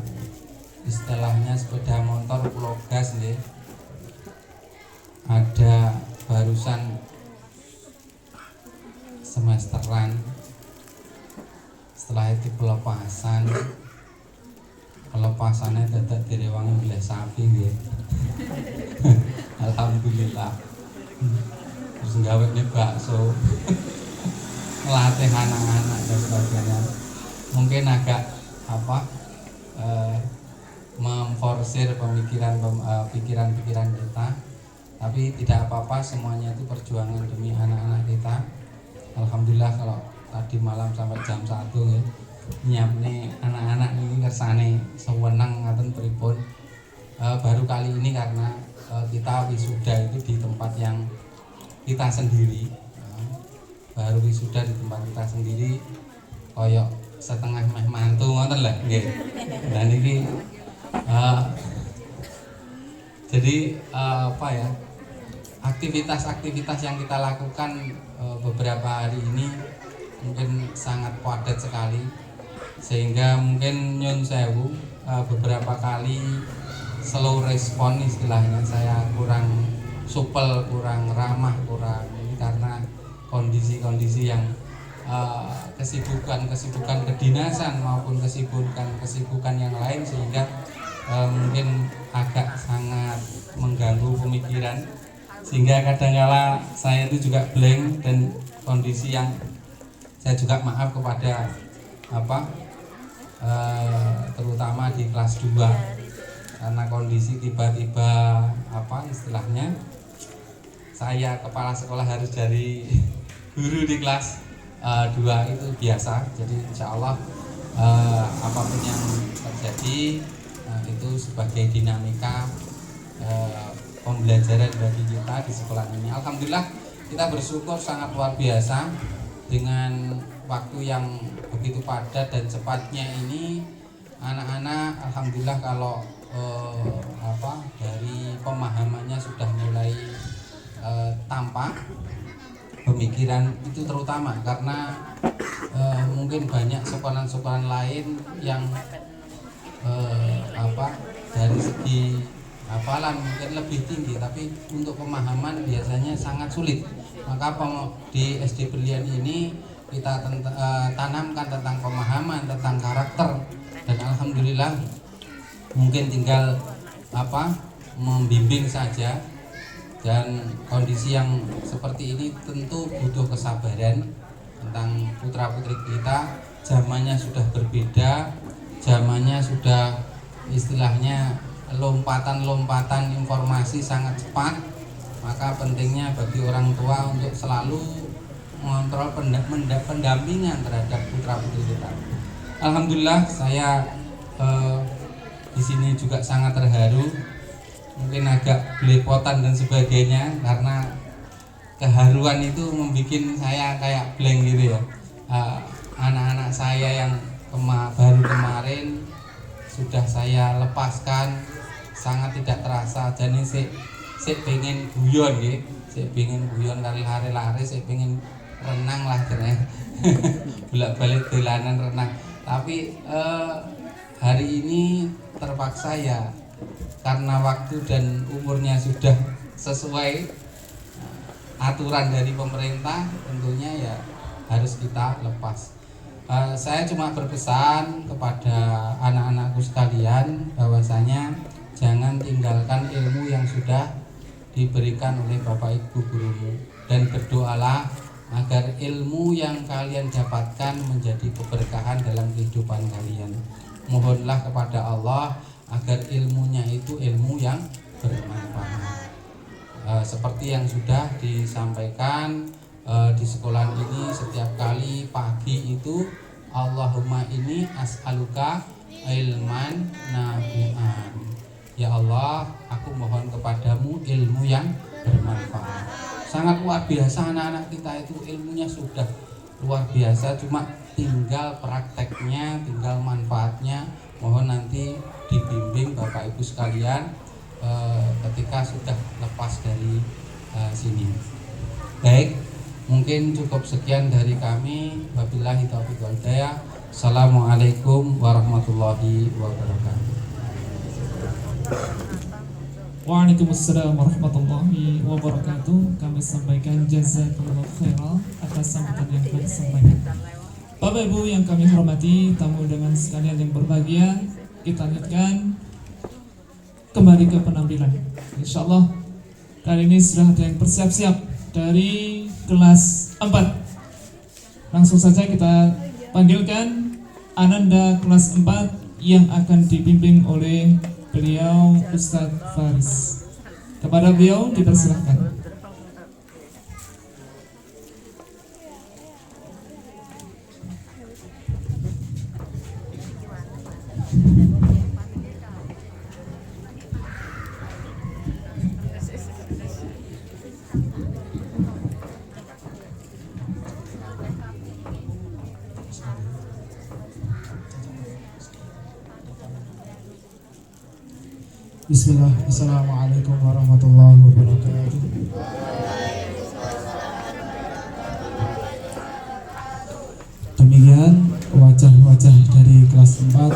istilahnya sepeda motor pulau gas nih. Ada barusan semesteran Setelah itu pelepasannya dadak direwangi oleh sapi nggih. Alhamdulillah. Terus gawe bakso. Melatih anak-anak dan sebagainya. Mungkin agak memforsir pikiran-pikiran kita, tapi tidak apa-apa, semuanya itu perjuangan demi anak-anak kita. Alhamdulillah kalau tadi malam sampai jam 1 ya, nyiapne anak-anak ini kersane sewenang ngaten pripun. Baru kali ini karena kita wisuda itu di tempat yang kita sendiri, baru wisuda di tempat kita sendiri, koyok setengah meh mantu ngoten lah nggih. Dan ini jadi aktivitas-aktivitas yang kita lakukan beberapa hari ini mungkin sangat padat sekali, sehingga mungkin nyun sewu beberapa kali slow respon istilahnya, saya kurang supel, kurang ramah, kurang ini karena kondisi-kondisi yang kesibukan kedinasan maupun kesibukan yang lain, sehingga mungkin agak sangat mengganggu pemikiran, sehingga kadangkala saya itu juga blank, dan kondisi yang saya juga maaf kepada terutama di kelas 2, karena kondisi tiba-tiba istilahnya saya kepala sekolah harus dari guru di kelas 2 itu biasa. Jadi insya Allah apapun yang terjadi itu sebagai dinamika pembelajaran bagi kita di sekolah ini. Alhamdulillah kita bersyukur sangat luar biasa dengan waktu yang begitu padat dan cepatnya ini. Anak-anak alhamdulillah kalau dari pemahamannya sudah mulai tampak, pemikiran itu terutama karena mungkin banyak sokonan-sokonan lain yang dari segi hafalan mungkin lebih tinggi, tapi untuk pemahaman biasanya sangat sulit. Maka di SD Berlian ini kita tanamkan tentang pemahaman, tentang karakter, dan alhamdulillah mungkin tinggal membimbing saja. Dan kondisi yang seperti ini tentu butuh kesabaran tentang putra-putri kita. Zamannya sudah berbeda, zamannya sudah istilahnya lompatan-lompatan informasi sangat cepat. Maka pentingnya bagi orang tua untuk selalu mengontrol pendampingan terhadap putra-putri kita. Alhamdulillah saya di sini juga sangat terharu, mungkin agak belepotan dan sebagainya, karena keharuan itu membuat saya kayak blank gitu ya. Anak-anak saya yang baru kemarin sudah saya lepaskan sangat tidak terasa. Jadi saya pengen guyon gitu, saya pengen guyon lari-lari, saya pengen renang lah katanya. Bolak-balik dolanan renang. Tapi hari ini terpaksa ya, karena waktu dan umurnya sudah sesuai aturan dari pemerintah, tentunya ya harus kita lepas. Saya cuma berpesan kepada anak-anakku sekalian bahwasanya jangan tinggalkan ilmu yang sudah diberikan oleh Bapak Ibu gurumu, dan berdoalah agar ilmu yang kalian dapatkan menjadi keberkahan dalam kehidupan kalian. Mohonlah kepada Allah agar ilmunya itu ilmu yang bermanfaat. Seperti yang sudah disampaikan di sekolah ini, setiap kali pagi itu Allahumma ini as'aluka ilman nafi'an. Ya Allah, aku mohon kepadamu ilmu yang bermanfaat. Sangat luar biasa anak-anak kita itu, ilmunya sudah luar biasa, cuma tinggal prakteknya, tinggal manfaatnya. Mohon nanti dibimbing Bapak Ibu sekalian ketika sudah lepas dari sini. Baik, mungkin cukup sekian dari kami. Wabillahi taufiq wal hidayah. Assalamualaikum warahmatullahi wabarakatuh. Waalaikumsalam warahmatullahi wabarakatuh. Kami sampaikan jazakallahu khairan atas sambutan yang telah disampaikan. Bapak Ibu yang kami hormati, tamu undangan sekalian yang berbahagia, kita lanjutkan kembali ke penampilan. Insya Allah kali ini sudah ada yang bersiap-siap dari kelas 4. Langsung saja kita panggilkan Ananda kelas 4 yang akan dibimbing oleh beliau Ustadz Faris. Kepada beliau dipersilahkan. Bismillah, Assalamualaikum warahmatullahi wabarakatuh. Demikian wajah-wajah dari kelas 4.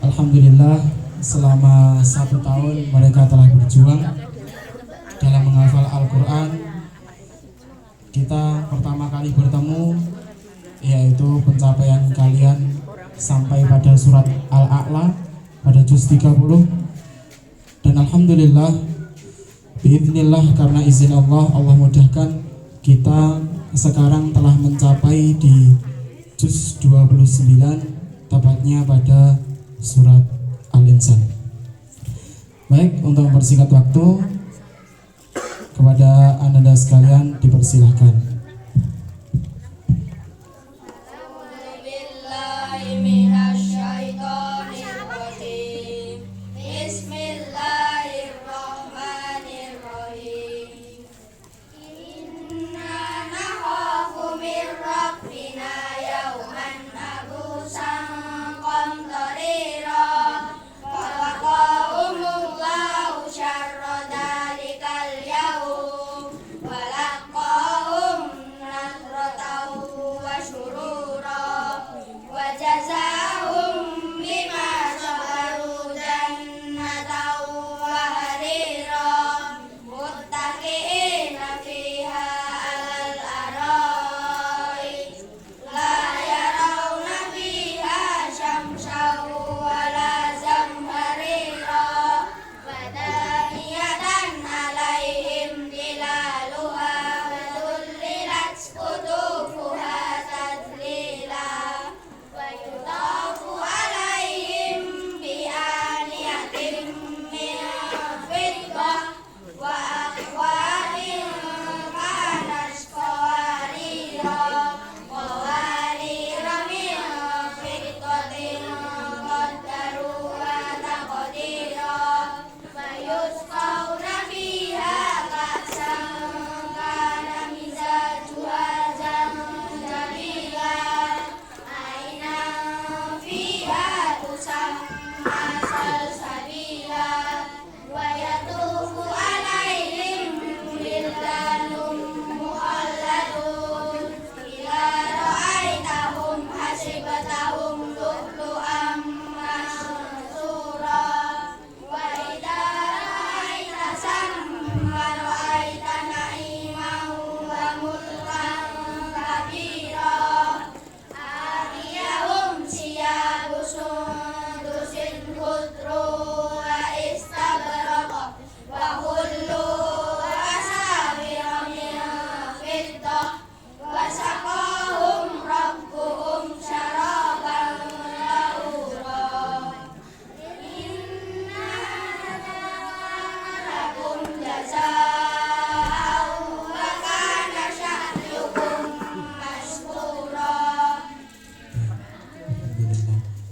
Alhamdulillah, selama 1 tahun mereka telah berjuang dalam menghafal Al-Quran. Kita pertama kali bertemu, yaitu pencapaian kalian sampai pada surat Al-A'la pada juz 30. Dan alhamdulillah, biidznillah, karena izin Allah mudahkan, kita sekarang telah mencapai di juz 29, tepatnya pada surat Al-Insan. Baik, untuk mempersingkat waktu, kepada Anda sekalian dipersilahkan.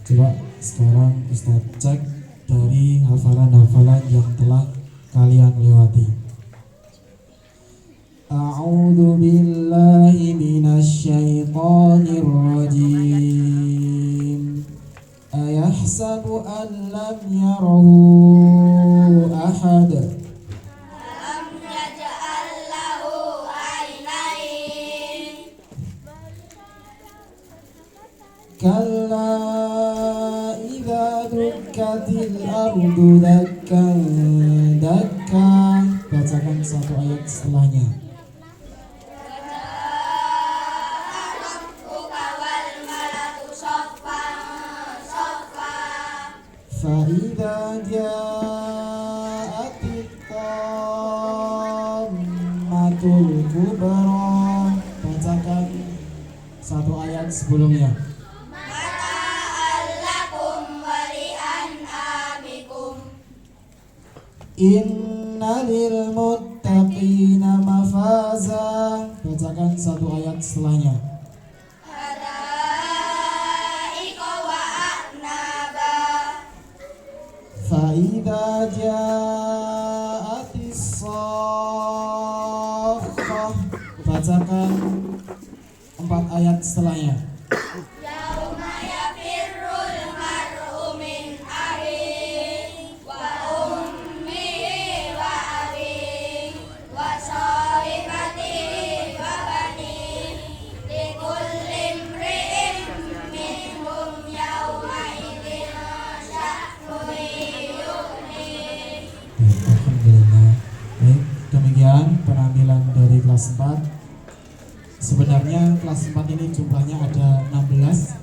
Coba sekarang Ustadz cek dari hafalan-hafalan yang telah kalian lewati. A'udzu billahi minasy syaithanir rajim. Ayahsabu an lam yarahu ahad. Alam yaj'al lahu 'ainain. Kalla idza dukkatil ardu dakkan dakka. Bacakan satu ayat setelahnya. Rabbuka wal فإذا جاءت الطامة الكبرى. Bacakan satu ayat sebelumnya. Inna lil muttaqina mafaza. Bacakan satu ayat setelahnya. Fa'idha ja'atis sakhah. Bacakan 4 ayat setelahnya. Alhamdulillah. Baik, demikian penampilan dari kelas 4. Sebenarnya kelas 4 ini jumlahnya ada 16.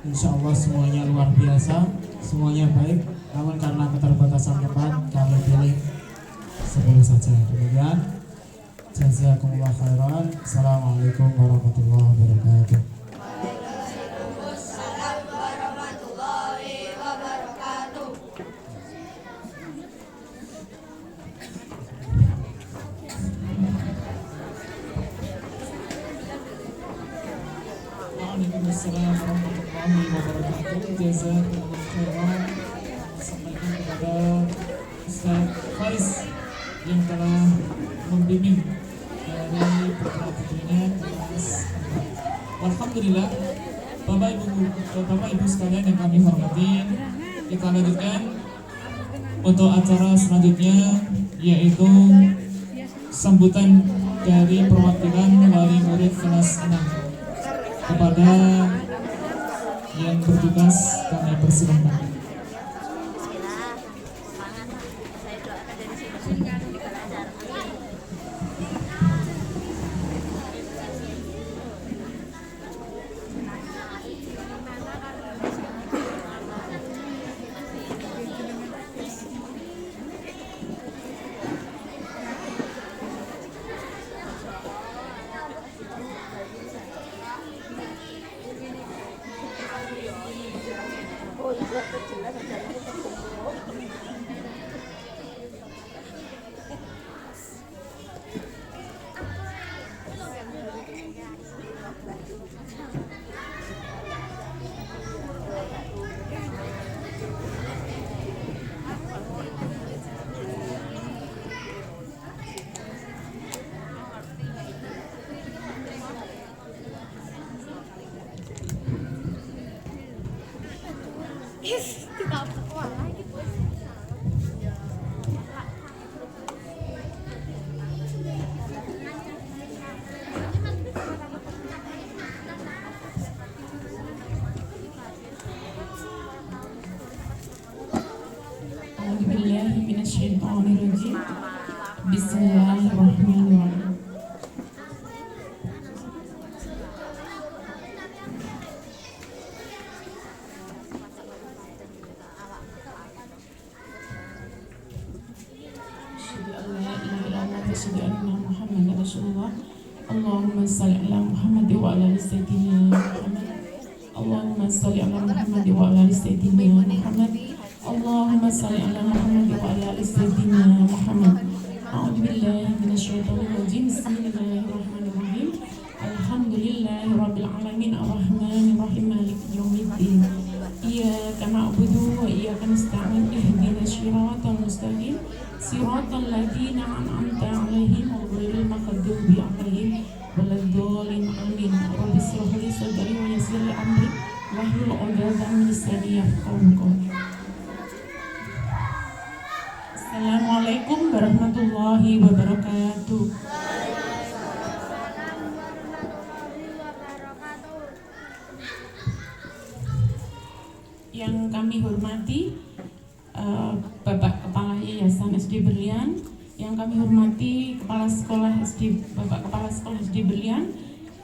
Insya Allah semuanya luar biasa, semuanya baik. Namun karena keterbatasan tempat, kami pilih 10 saja. Demikian. Jazakumullah khairan. Assalamualaikum warahmatullahi wabarakatuh. Waalaikumsalam warahmatullahi wabarakatuh. Jazakumullah khairan. Sampaikan kepada Ustaz Faris yang telah membimbing dari putra-putrinya kelas 4. Alhamdulillah, Bapak Ibu sekalian yang kami hormati, kita lanjutkan untuk acara selanjutnya, yaitu sambutan dari perwakilan wali murid kelas 6. Kepada yang bertugas kami persilahkan. A'udzubillahiminasyaitonirrajim. Bismillahirrahmanirrahim. Allahumma salli ala Muhammad wa ala ali sayyidina Muhammad. Allahumma salli ala Muhammad wa ala ali sayyidina Muhammad. Allahumma salli ala Muhammad wa ala ali sayyidina Muhammad. A'udzu billahi minasyaitonir rajim. Bismillahirrahmanirrahim. Alhamdulillahirabbil alamin arrahmanir rahim maliki yaumiddin. Iyyaka na'budu wa iyyaka nasta'in. Ihdinas siratal mustaqim. Siratal ladzina an'amta 'alaihim ghairil maghdubi 'alaihim waladdallin. Amin. Rabbi shrah li sadri wa yassir li amri wahlul 'uqdatam min lisani yafqahu qawli. Assalamualaikum warahmatullahi wabarakatuh. Yang kami hormati Bapak Kepala Yayasan SD Berlian, yang kami hormati Kepala Sekolah SD, Bapak Kepala Sekolah SD Berlian,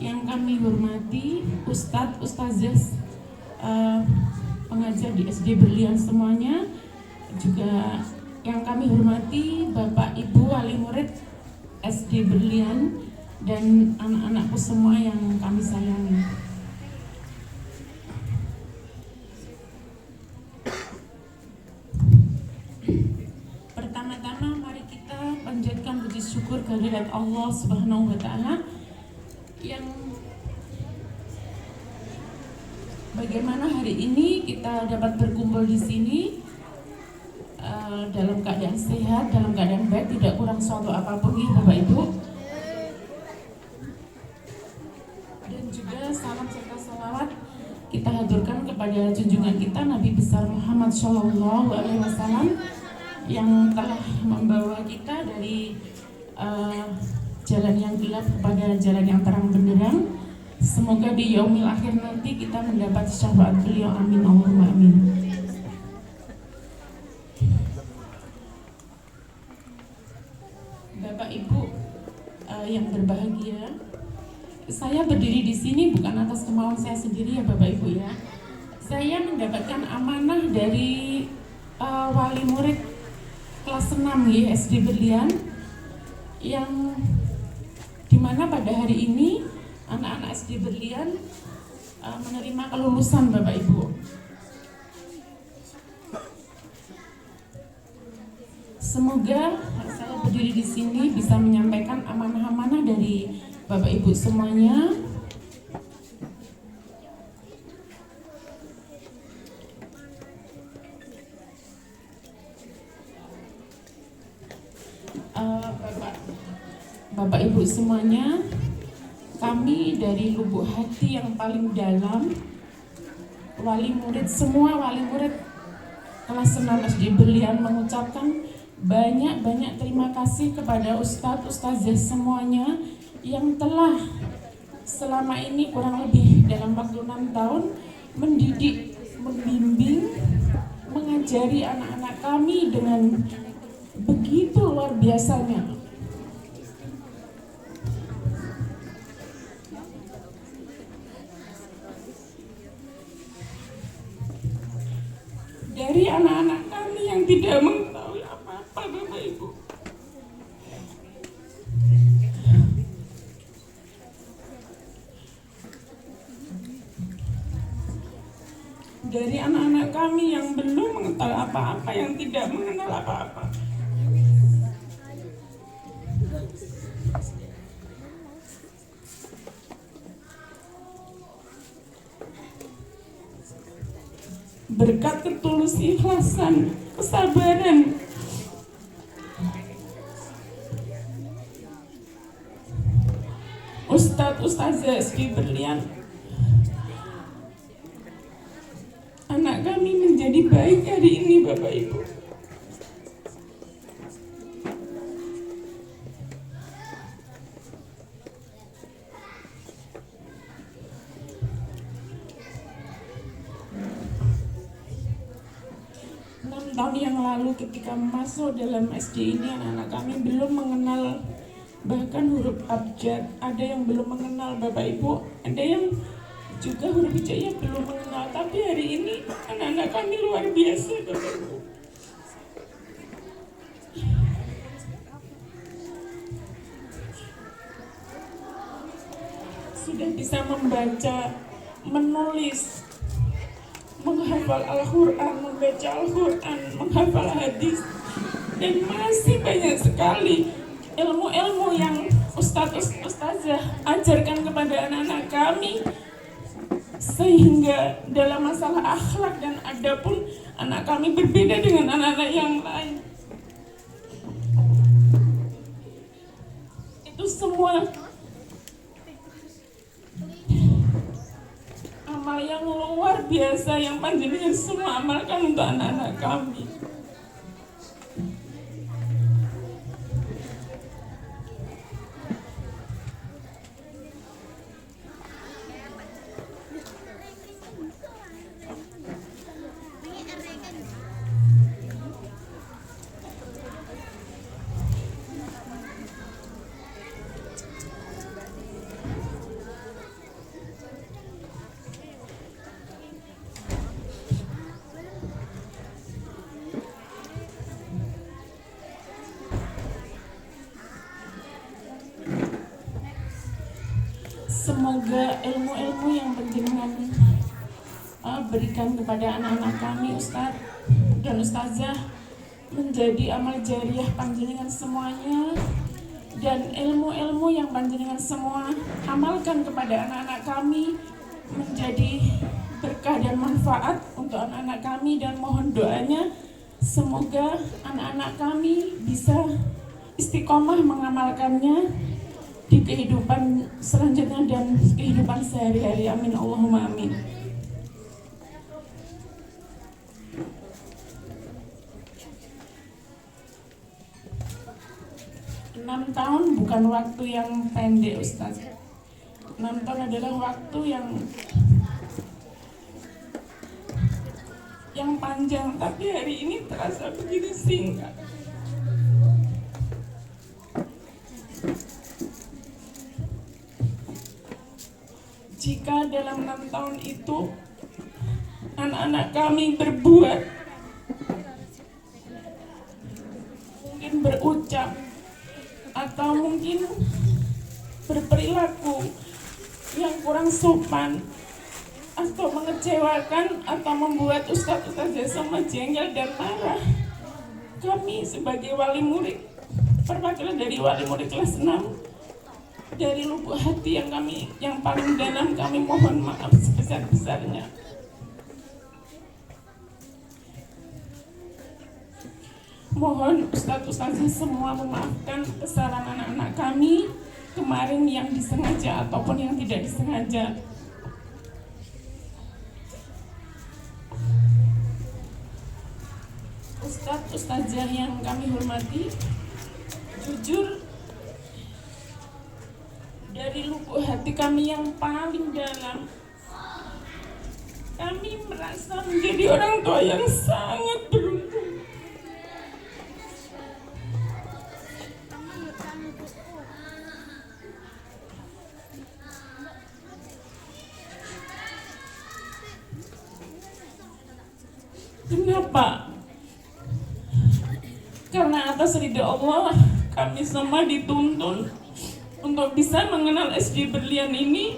yang kami hormati Ustadz, Ustazah, pengajar di SD Berlian semuanya, juga yang kami hormati Bapak Ibu wali murid SD Berlian dan anak-anakku semua yang kami sayangi. Pertama-tama mari kita panjatkan puji syukur kehadirat Allah Subhanahu wa taala yang bagaimana hari ini kita dapat berkumpul di sini dalam keadaan sehat, dalam keadaan baik, tidak kurang suatu apapun ya Bapak Ibu. Dan juga salam serta salawat kita haturkan kepada junjungan kita Nabi besar Muhammad SAW yang telah membawa kita dari jalan yang gelap kepada jalan yang terang benderang. Semoga di yaumil akhir nanti kita mendapat syafaat beliau, amin Allahumma amin. Bapak Ibu yang berbahagia, saya berdiri di sini bukan atas kemauan saya sendiri ya Bapak Ibu ya. Saya mendapatkan amanah dari wali murid kelas 6 ya SD Berlian, yang dimana pada hari ini anak-anak SD Berlian menerima kelulusan Bapak Ibu. Semoga saya berdiri di sini bisa menyampaikan amanah-amanah dari Bapak Ibu semuanya. Bapak Ibu semuanya, kami dari lubuk hati yang paling dalam, wali murid, semua wali murid kelas 6 SD Berlian mengucapkan banyak-banyak terima kasih kepada Ustadz, Ustazah semuanya yang telah selama ini kurang lebih dalam waktu 6 tahun mendidik, membimbing, mengajari anak-anak kami dengan begitu luar biasanya. Dari anak-anak kami yang tidak mengetahui apa-apa Bapak Ibu, dari anak-anak kami yang belum mengetahui apa-apa, yang tidak mengenal apa-apa, berkat ketulus ikhlasan, kesabaran, Ustadz Ustazah SD Berlian, anak kami menjadi baik hari ini Bapak Ibu. Tahun yang lalu ketika masuk dalam SD ini, anak-anak kami belum mengenal bahkan huruf abjad, ada yang belum mengenal Bapak Ibu, ada yang juga huruf hijaiyah belum mengenal, tapi hari ini anak-anak kami luar biasa Bapak Ibu. Sudah bisa membaca, menulis, menghafal Al-Quran, membaca Al-Quran, menghafal hadis, dan masih banyak sekali ilmu-ilmu yang Ustazah ajarkan kepada anak-anak kami, sehingga dalam masalah akhlak dan adab pun anak kami berbeda dengan anak-anak yang lain. Itu semua amal yang luar biasa yang panjenengan semua amalkan untuk anak-anak kami. semoga ilmu-ilmu yang panjenengan berikan kepada anak-anak kami Ustadz dan Ustazah menjadi amal jariah panjenengan semuanya, dan ilmu-ilmu yang panjenengan semua amalkan kepada anak-anak kami menjadi berkah dan manfaat untuk anak-anak kami, dan mohon doanya semoga anak-anak kami bisa istiqomah mengamalkannya di kehidupan selanjutnya dan kehidupan sehari-hari. Amin Allahumma amin. 6 tahun bukan waktu yang pendek Ustaz. 6 tahun adalah waktu yang panjang, tapi hari ini terasa begitu singkat. Jika dalam 6 tahun itu anak-anak kami berbuat, mungkin berucap, atau mungkin berperilaku yang kurang sopan atau mengecewakan atau membuat ustadz-ustadzah semua jengkel dan marah, kami sebagai wali murid, perwakilan dari wali murid kelas 6, dari lubuk hati yang paling dalam kami mohon maaf sebesar-besarnya. Mohon ustadz-ustadzah semua memaafkan kesalahan anak-anak kami kemarin yang disengaja ataupun yang tidak disengaja. Ustadz-ustadzah yang kami hormati, jujur dari lubuk hati kami yang paling dalam, kami merasa menjadi orang tua yang sangat beruntung. Kenapa? Karena atas ridha Allah kami semua dituntun untuk bisa mengenal SD Berlian ini,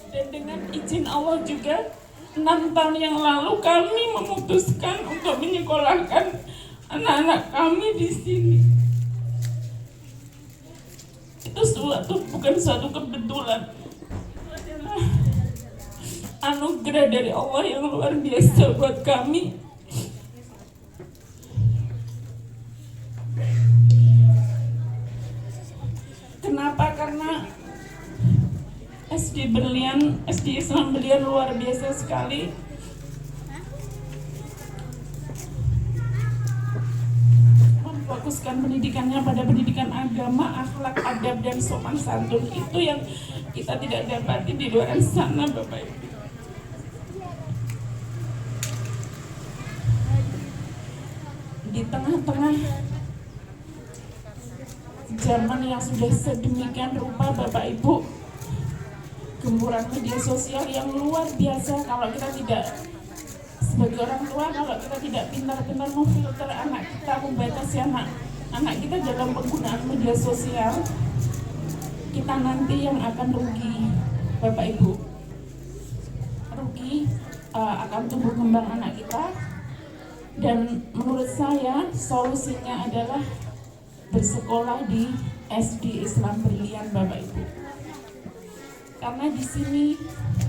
dan dengan izin Allah juga 6 tahun yang lalu kami memutuskan untuk menyekolahkan anak-anak kami di sini. Itu bukan suatu kebetulan, itu adalah anugerah dari Allah yang luar biasa buat kami. Kenapa? Karena SD Berlian, SD Islam Berlian luar biasa sekali. Memfokuskan pendidikannya pada pendidikan agama, akhlak, adab, dan sopan santun. Itu yang kita tidak dapati di luar sana, Bapak Ibu. Di tengah-tengah zaman yang sudah sedemikian rupa, Bapak Ibu, gempuran media sosial yang luar biasa, kalau kita tidak, sebagai orang tua, kalau kita tidak pintar-pintar memfilter anak kita, membatasi anak kita dalam penggunaan media sosial, kita nanti yang akan rugi, Bapak Ibu. Rugi akan tumbuh kembang anak kita. Dan menurut saya solusinya adalah bersekolah di SD Islam Berlian, Bapak Ibu. Karena di sini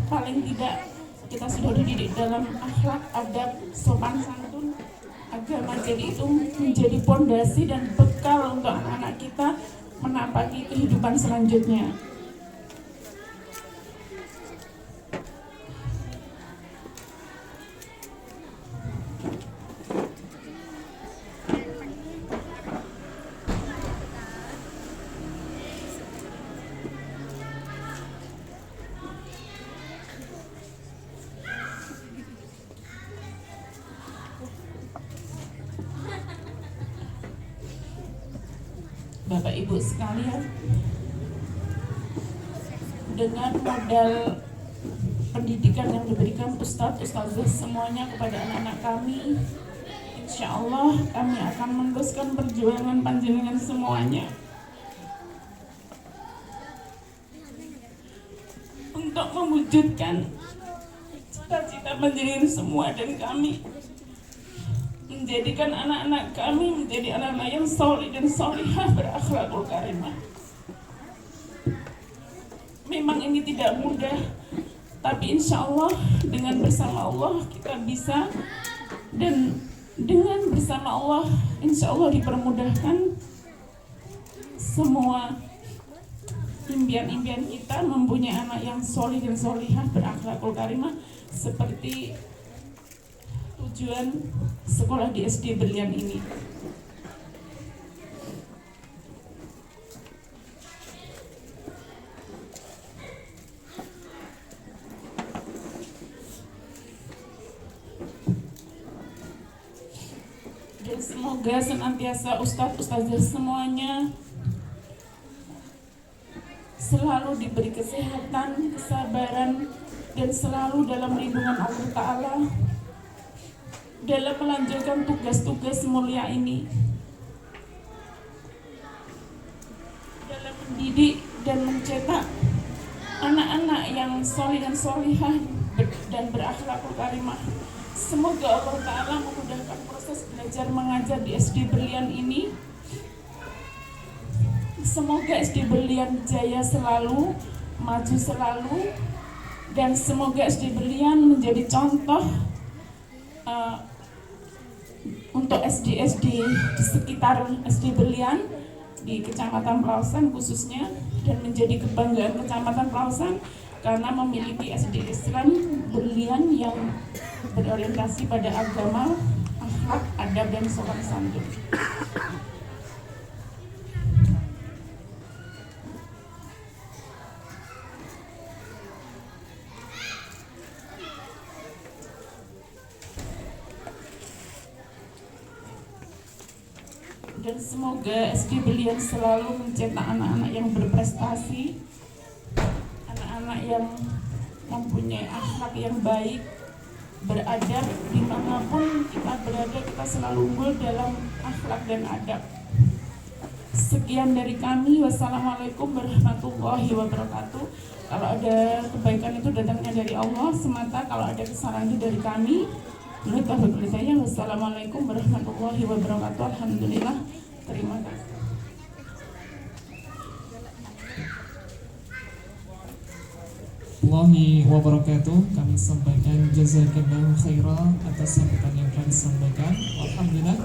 paling tidak kita sudah dididik dalam akhlak, adab, sopan santun, agama. Jadi itu menjadi pondasi dan bekal untuk anak-anak kita menapaki kehidupan selanjutnya. Bapak Ibu sekalian, dengan modal pendidikan yang diberikan ustadz-ustadzah semuanya kepada anak-anak kami, insya Allah kami akan meneruskan perjuangan panjenengan semuanya. untuk mewujudkan cita-cita panjenengan semua dan kami menjadikan anak-anak kami menjadi anak-anak yang soleh dan solihah berakhlakul karimah. Memang ini tidak mudah, tapi insya Allah dengan bersama Allah kita bisa, dan dengan bersama Allah insya Allah dipermudahkan semua impian-impian kita mempunyai anak yang soleh dan solihah berakhlakul karimah seperti tujuan sekolah di SD Berlian ini. Dan semoga senantiasa ustadz-ustadzah semuanya selalu diberi kesehatan, kesabaran, dan selalu dalam lindungan Allah Ta'ala dalam melanjutkan tugas-tugas mulia ini, dalam mendidik dan mencetak anak-anak yang soleh dan solihah dan berakhlakul karimah. Semoga Allah Ta'ala memudahkan proses belajar mengajar di SD Berlian ini. Semoga SD Berlian jaya selalu, maju selalu, dan semoga SD Berlian menjadi contoh untuk SD-SD di sekitar SD Berlian di Kecamatan Pelausan khususnya, dan menjadi kebanggaan Kecamatan Pelausan karena memiliki SD Islam Berlian yang berorientasi pada agama, akhlak, adab, dan sopan santun. Dan semoga SD Berlian selalu mencetak anak-anak yang berprestasi, anak-anak yang mempunyai akhlak yang baik, beradab. Dimanapun kita berada, kita selalu unggul dalam akhlak dan adab. Sekian dari kami. Wassalamualaikum warahmatullahi wabarakatuh. Kalau ada kebaikan itu datangnya dari Allah semata, kalau ada kesalahan itu dari kami. Menurut taufiq saya, wassalamualaikum warahmatullahi wabarakatuh. Alhamdulillah. Terima kasih. Warahmatullahi wabarakatuh. Kami sampaikan jazakallahu khairan atas sambutan yang kami sampaikan. Alhamdulillah.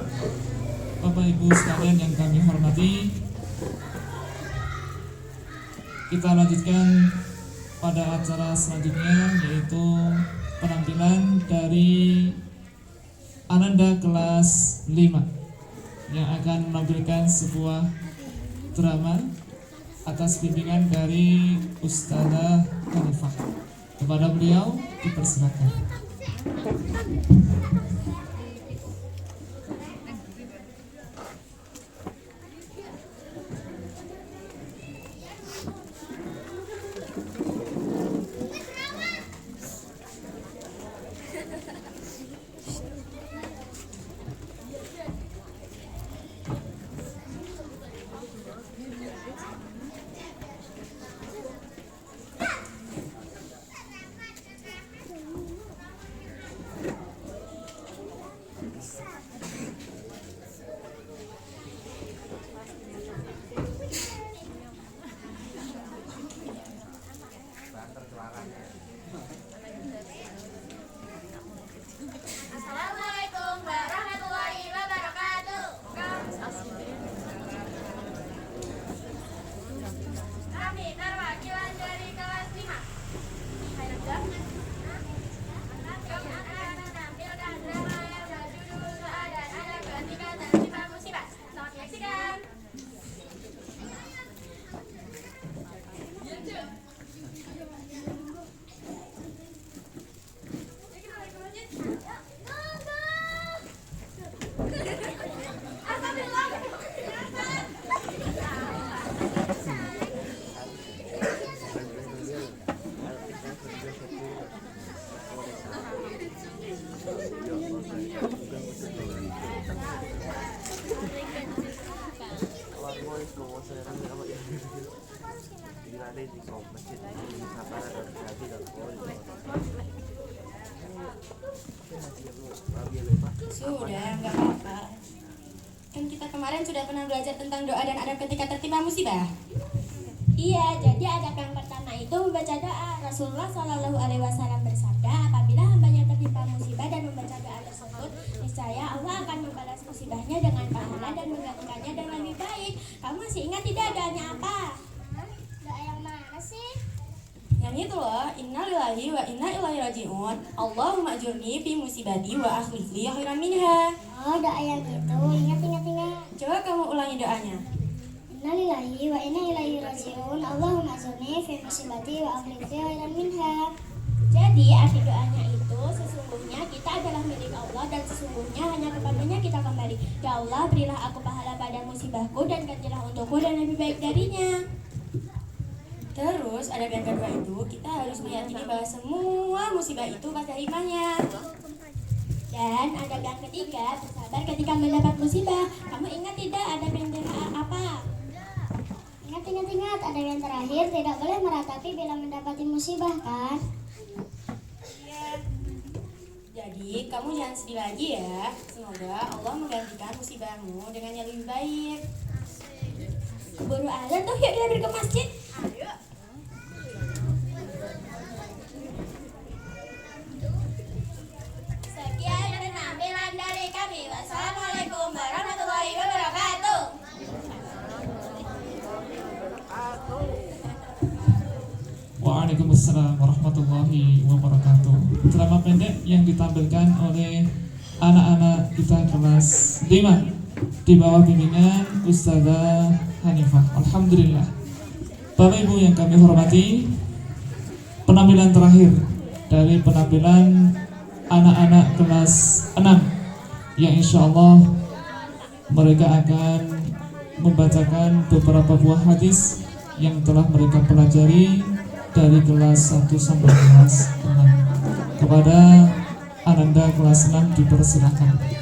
Bapak Ibu sekalian yang kami hormati, kita lanjutkan pada acara selanjutnya, yaitu penampilan dari Ananda kelas 5 yang akan menampilkan sebuah drama atas bimbingan dari Ustadzah Hanifah. Kepada beliau dipersilakan. Assalamualaikum warahmatullahi wabarakatuh. Kami perwakilan dari kelas 5. Kami akan menampilkan drama yang berjudul Keadaan Anak Ketika Tertimpa Musibah. Selamat menyaksikan. berada di masjid Sabara dan Hati dan Sudah, nggak apa-apa. Kan kita kemarin sudah pernah belajar tentang doa dan adab ketika tertimpa musibah. Iya, jadi adab yang pertama itu membaca doa. Rasulullah Shallallahu Alaihi Wasallam bersabda, apabila hambanya tertimpa musibah dan membaca doa tersebut, niscaya Allah akan membalas musibahnya dengan pahala dan menggantikannya dengan lebih baik. Kamu masih ingat tidak doanya apa? Doa yang mana sih? Yang itu loh, innalillahi wa inna ilaihi raji'un. Allahumma ajurni fi musibati wa akhlif li khairan minha. Oh, doa yang itu. Ingat. Coba kamu ulangi doanya. Innalillahi wa inna ilaihi raji'un. Allahumma ajurni fi musibati wa akhlif li khairan minha. Jadi arti doanya itu sesungguhnya kita adalah milik Allah dan sesungguhnya hanya kepadanya kita kembali. Ya Allah, berilah aku pahala pada musibahku dan gantilah untukku dan lebih baik darinya. Terus adab yang kedua itu kita harus meyakini bahwa semua musibah itu pada hikmahnya. Dan adab yang ketiga, bersabar ketika mendapat musibah. Kamu ingat tidak adab yang terakhir apa? Ingat. Adab yang terakhir, tidak boleh meratapi bila mendapati musibah, kan? Iya. Jadi kamu jangan sedih lagi ya. Semoga Allah menggantikan musibahmu dengan yang lebih baik. Keburu azan tuh, yuk dia ke masjid. Sekian penampilan dari kami. Wassalamualaikum warahmatullahi wabarakatuh. Waalaikumsalam warahmatullahi wabarakatuh. Drama pendek yang ditampilkan oleh anak-anak kita kelas 5 di bawah bimbingan Ustazah Hanifah. Alhamdulillah. Bapak Ibu yang kami hormati, penampilan terakhir dari penampilan anak-anak kelas 6 yang insya Allah mereka akan membacakan beberapa buah hadis yang telah mereka pelajari dari kelas 1 sampai kelas 6. Kepada Ananda kelas 6 dipersilakan.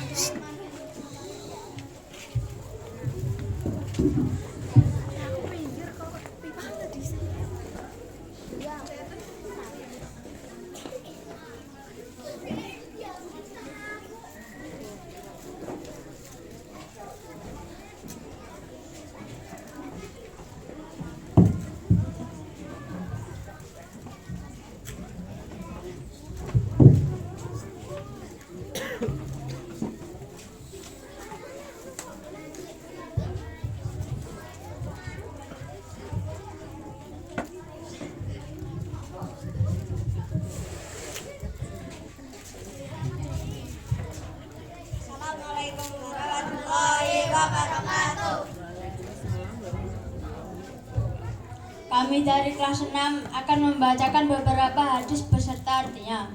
Assalamualaikum warahmatullahi wabarakatuh. Kami dari kelas 6 akan membacakan beberapa hadis beserta artinya.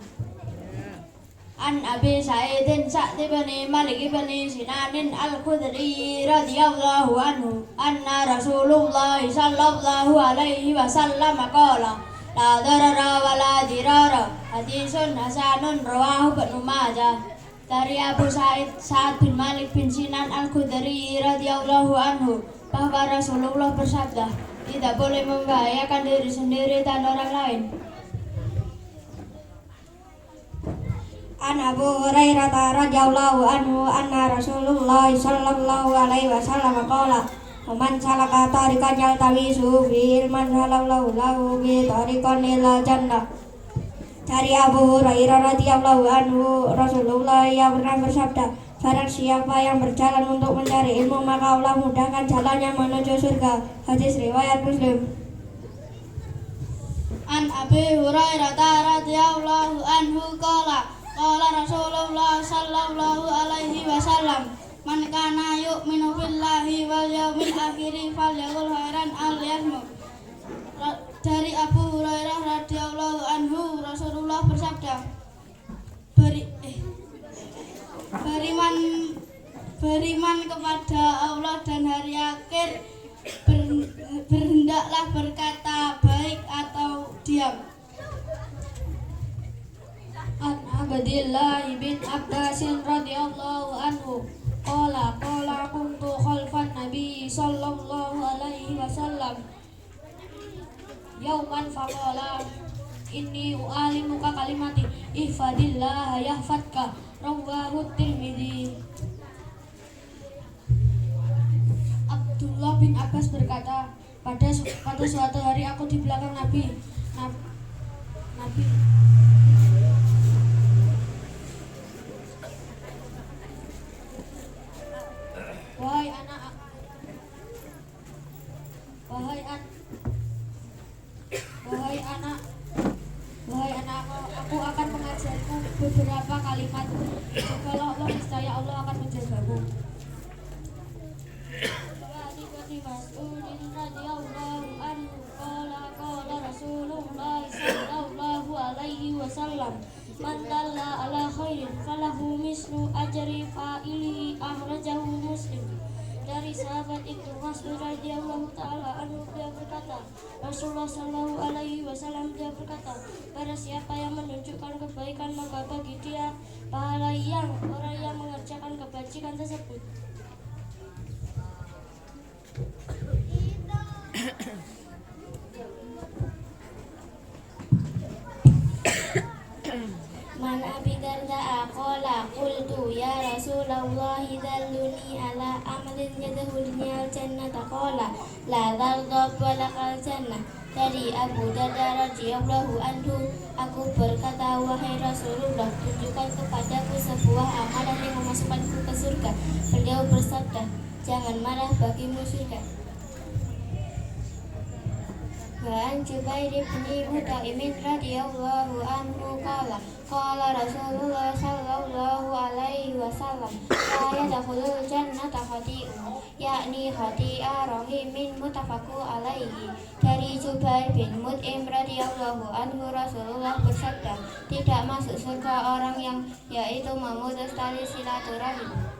An Abi Sa'idin Sa'd bin Malik bin Sinanin Al-Khudri radhiyallahu anhu anna Rasulullah sallallahu alaihi wasallam qala la darara wa la dirara hadisun hasanun rawahu Ibnu Majah. Dari Abu Sa'id bin Malik bin Sinan Al-Khudri radhiyallahu anhu bahwa Rasulullah bersabda, tidak boleh membahayakan diri sendiri dan orang lain. An Abu Hurairah radhiyallahu anhu anna Rasulullah sallallahu alaihi wasallam qala man salaka tariqan yaltamisu fihi ilman halallahu lahu bi tariqan ila jannah. Dari Abu Hurairah radhiyallahu anhu Rasulullah yang pernah bersabda, barang siapa yang berjalan untuk mencari ilmu maka Allah mudahkan jalannya menuju surga. Hadis riwayat Muslim. An Abi Hurairah radhiyallahu anhu qala Rasulullah sallallahu alaihi wasallam, man kana yu'minu billahi wal yawmil akhir falyaqul khairan aw liyasmut. Dari Abu Hurairah radhiyallahu anhu Rasulullah bersabda, beriman kepada Allah dan hari akhir, berhendaklah berkata baik atau diam. An Abdillah bin Abbas radhiyallahu anhu qala kuntu khalfan Nabi sallallahu alaihi wasallam yauman faqala inni u'alimuka kalimati ihfadillah yahfadka rawahu Tirmidzi. Abdullah bin Abbas berkata, pada suatu hari aku di belakang Nabi. Wahai anak, aku akan mengajarku beberapa kalimat. Kalau Allah niscaya Allah akan menjagamu. Mas'udin radhiyallahu anhu qala Rasulullah sallallahu alaihi wasallam man dalla ala khairin falahu mislu ajri fa'ilihi akhrajahu Muslim. Dari sahabat Ibnu Mas'ud radhiyallahu taala anhu, dia berkata, Rasulullah sallallahu alaihi wasallam dia berkata, pada siapa yang menunjukkan kebaikan maka bagi dia pahala yang orang yang mengerjakan kebajikan tersebut. Man Abi Darda qala qultu ya Rasulullah dalluni ala amalin yadkhuluni al-jannata qala la taghdab wa lakal jannah. Dari Abu Darda radhiyallahu anhu, aku berkata, wahai Rasulullah, tunjukkan kepadaku sebuah amalan yang memasukkanku ke surga. Beliau bersabda, jangan marah bagimu surga. An Jubair bin Mut'im radhiyallahu anhu qala Rasulullah sallallahu alaihi wasallam la yadkhulul jannata khati'un, yakni khati'a rahimin, muttafaqun alaihi. Dari Jubair bin Mut'im radhiyallahu anhu, Rasulullah bersabda, tidak masuk surga orang yang yaitu memutus tali silaturahim.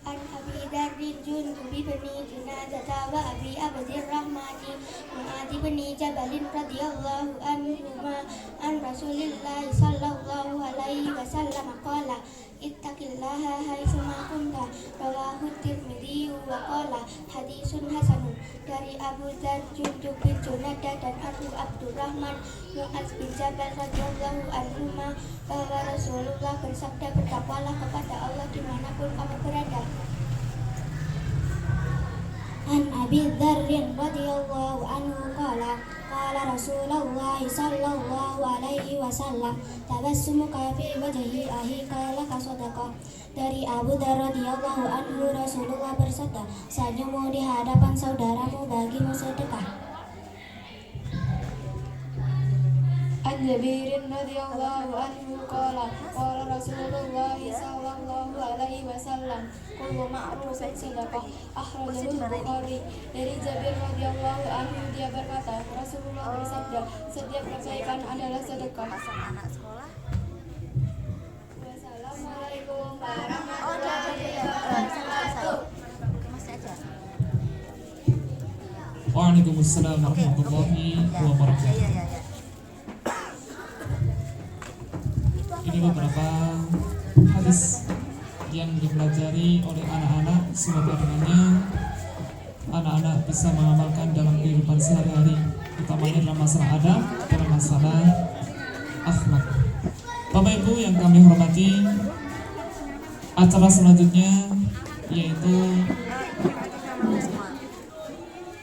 An Abi Dzarrin Jundubi bin Junadah wa Abi Abdirrahmani Mu'adz bin Jabalin radhiyallahu anhuma an Rasulillah sallallahu alaihi wasallam qala ittaqillaha haitsuma kunta, rawahu Tirmidzi wa qala hadisun hasanun. Dari Abu Dzar, Jundub bin Junadah dan Abu Abdurrahman Mu'adz bin Jabal radhiyallahu anhuma bahwa Rasulullah bersabda, bertakwalah kepada Allah dimanapun kamu berada. An Abi Dzarrin radhiyallahu anhu qala Rasulullah sallallahu alaihi wasallam tabassumuka fi wajhi akhika laka sadaqah. Dari Abu Dzar radhiyallahu anhu, Rasulullah bersabda, senyummu di hadapan saudaramu bagimu sedekah. An Jabirin radhiyallahu anhu qala Rasulullah sallallahu alaihi wasallam kullu ma'rufin sadaqah, akhrajahu Bukhari. Dari Jabir radhiyallahu anhu, dia berkata, Rasulullah bersabda, setiap kebaikan adalah sedekah. Wassalamualaikum warahmatullahi wabarakatuh. Waalaikumsalam warahmatullahi wabarakatuh. Ini beberapa hadis yang dipelajari oleh anak-anak, semoga dengannya anak-anak bisa mengamalkan dalam kehidupan sehari-hari, utamanya dalam masalah adab, dalam masalah akhlak. Bapak Ibu yang kami hormati, acara selanjutnya yaitu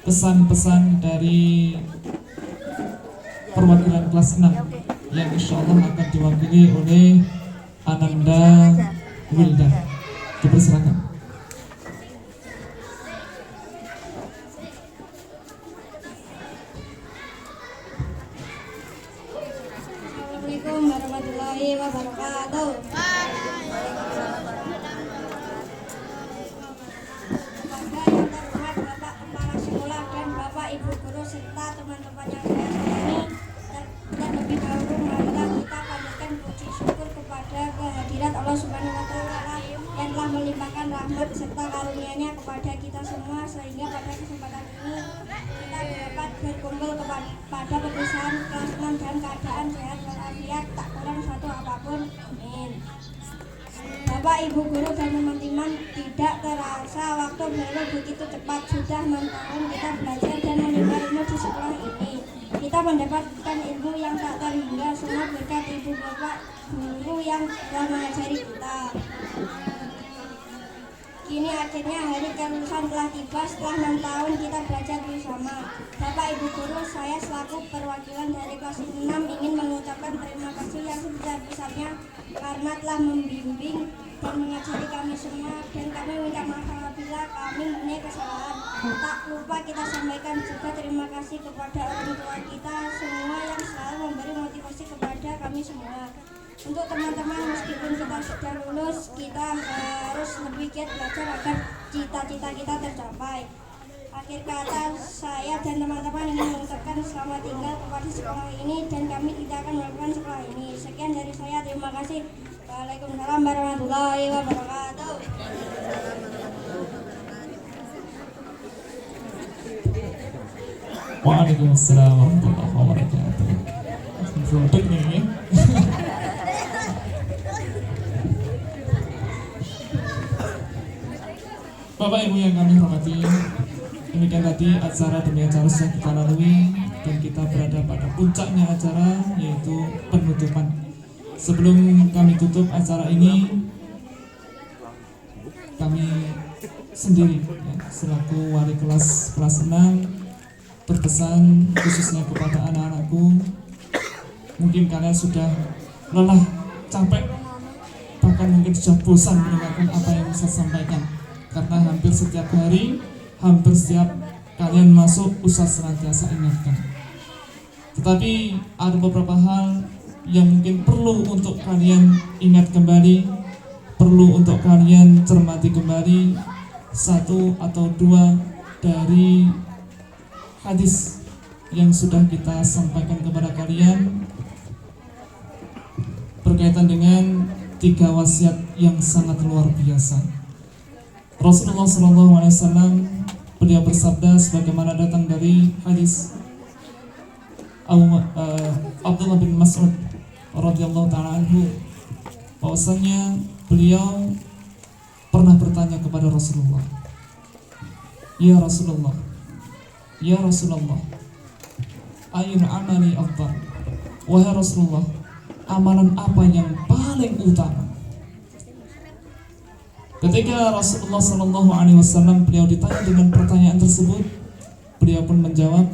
pesan-pesan dari perwakilan kelas 6 yang insya Allah akan diwakili oleh Ananda Wilda. Dipersilakan. Assalamualaikum warahmatullahi wabarakatuh. Kepada yang terhormat Bapak Kepala Sekolah dan Bapak Ibu Guru serta teman-teman yang saya sayangi, terlebih dahulu marilah kita panjatkan puji syukur kepada kehadirat Allah Subhanahu wa Ta'ala yang telah melimpahkan rahmat serta karunia-Nya kepada kita semua, sehingga pada kesempatan ini kita dapat berkumpul pada perpisahan kelas 6 dan keadaan sehat walafiat, tak kurang satu apapun. Amin. Bapak, Ibu Guru dan teman-teman, tidak terasa waktu berlalu begitu cepat. Sudah 6 tahun kita belajar dan menimba ilmu di sekolah ini. Kita mendapatkan ilmu yang tak terhingga semua berkat ibu bapak guru yang telah mengajari kita. Kini akhirnya hari kelulusan telah tiba. Setelah 6 tahun kita belajar bersama. Bapak Ibu Guru, saya selaku perwakilan dari kelas 6 ingin mengucapkan terima kasih yang sebesar-besarnya karena telah membimbing dan mengajari kami semua, dan kami minta maaf apabila kami mempunyai kesalahan. Tak lupa kita sampaikan juga terima kasih kepada orang tua kita semua yang selalu memberi motivasi kepada kami semua. Untuk teman-teman, meskipun kita sudah lulus, kita harus lebih giat belajar agar cita-cita kita tercapai. Akhir kata, saya dan teman-teman ingin mengucapkan selamat tinggal kepada sekolah ini, dan kami tidak akan melakukan sekolah ini. Sekian dari saya, terima kasih. Waalaikumsalam warahmatullahi wabarakatuh. Waalaikumsalam warahmatullahi wabarakatuh. Produk nih. Bapak Ibu yang kami hormati, demikian tadi acara demi acara yang kita lalui, dan kita berada pada puncaknya acara, yaitu penutupan. Sebelum kami tutup acara ini, kami sendiri ya, selaku wali kelas 6 berpesan khususnya kepada anak-anakku. Mungkin kalian sudah lelah, capek, bahkan mungkin sudah bosan mendengarkan apa yang saya sampaikan, karena hampir setiap hari, hampir setiap kalian masuk, Ustaz senantiasa ingatkan. Tetapi ada beberapa hal yang mungkin perlu untuk kalian ingat kembali, perlu untuk kalian cermati kembali, satu atau dua dari hadis yang sudah kita sampaikan kepada kalian berkaitan dengan 3 wasiat yang sangat luar biasa. Rasulullah SAW beliau bersabda sebagaimana datang dari hadis Abdullah bin Mas'ud radhiyallahu taala anhu, bahwasanya beliau pernah bertanya kepada Rasulullah, "Ya Rasulullah, ya Rasulullah, ayul amali afdal?" Wahai Rasulullah, amalan apa yang paling utama? Ketika Rasulullah SAW beliau ditanya dengan pertanyaan tersebut, beliau pun menjawab,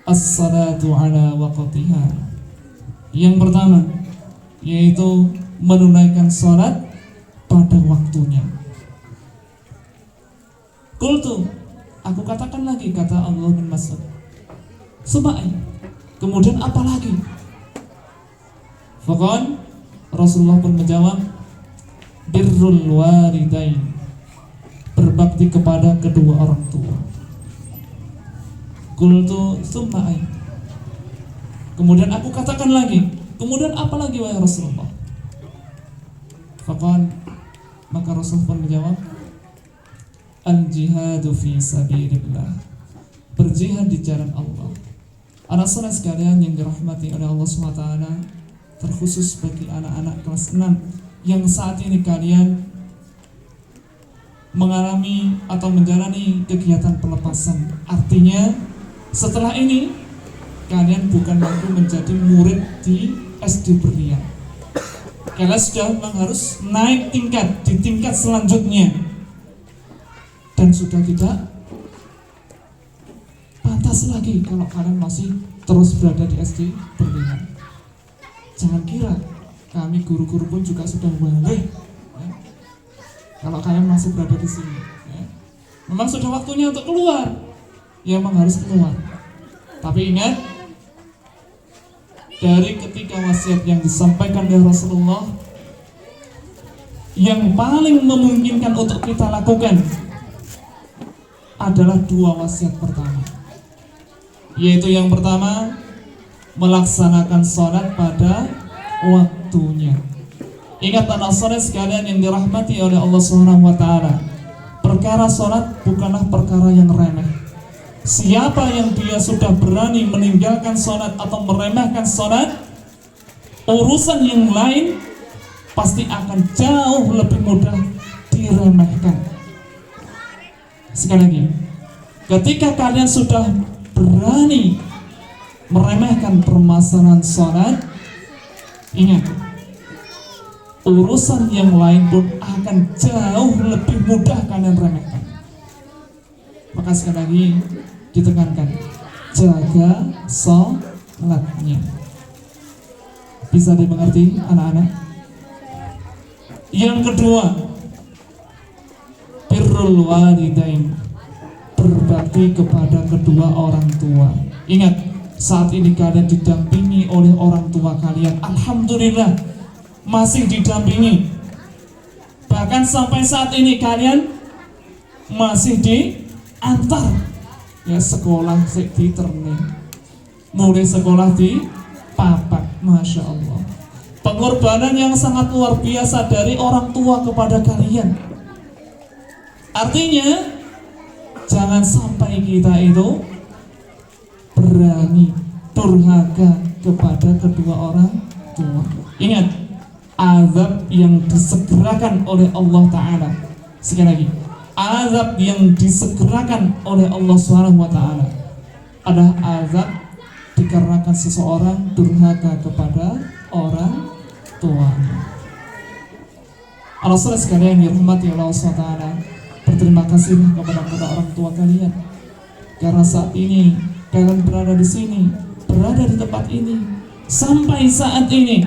as-salatu ala waqtiha. Yang pertama yaitu menunaikan salat pada waktunya. Qultu, aku katakan lagi, kata Abdullah bin Mas'ud, Subai, kemudian apa lagi? Faqal, Rasulullah pun menjawab, birrul walidain, berbakti kepada kedua orang tua. Qultu tsumma ay, kemudian aku katakan lagi, kemudian apa lagi wahai Rasulullah? Faqal, maka Rasulullah pun menjawab, al jihadu fi sabilillah, berjihad di jalan Allah. Anak saudara sekalian yang dirahmati oleh Allah SWT, terkhusus bagi anak-anak kelas 6 yang saat ini kalian mengalami atau menjalani kegiatan pelepasan. Artinya setelah ini kalian bukan lagi menjadi murid di SD Berlian. Kalian sudah memang harus naik tingkat di tingkat selanjutnya, dan sudah tidak pantas lagi kalau kalian masih terus berada di SD Berlian. Jangan kira kami guru-guru pun juga sudah balik ya, kalau kalian masih berada di sini ya. Memang sudah waktunya untuk keluar, ya memang harus keluar. Tapi ingat, dari ketiga wasiat yang disampaikan oleh Rasulullah, yang paling memungkinkan untuk kita lakukan adalah 2 wasiat pertama, yaitu yang pertama, melaksanakan sholat pada waktunya. Ingat anak saudara sekalian yang dirahmati oleh Allah SWT, perkara sholat bukanlah perkara yang remeh. Siapa yang dia sudah berani meninggalkan sholat atau meremehkan sholat, urusan yang lain pasti akan jauh lebih mudah diremehkan. Sekali lagi, ketika kalian sudah berani meremehkan permasalahan sholat, ingat, urusan yang lain pun akan jauh lebih mudah kalian remehkan. Maka sekali lagi ditekankan, jaga sholatnya. Bisa dimengerti anak-anak? Yang kedua, birrul walidain, berbakti kepada kedua orang tua. Ingat, saat ini kalian didampingi oleh orang tua kalian. Alhamdulillah, masih didampingi. Bahkan sampai saat ini kalian masih diantar ya sekolah di Terni, mulai sekolah di Papak. Masya Allah, pengorbanan yang sangat luar biasa dari orang tua kepada kalian. Artinya jangan sampai kita itu berani durhaka kepada kedua orang tua. Ingat, azab yang disegerakan oleh Allah Ta'ala. Sekali lagi, azab yang disegerakan oleh Allah Subhanahu wa Ta'ala adalah azab dikarenakan seseorang durhaka kepada orang tuanya. Rasulullah sekalian dirahmati Allah SWT, berterima kasih kepada orang tua kalian karena saat ini kalian berada di sini, berada di tempat ini sampai saat ini.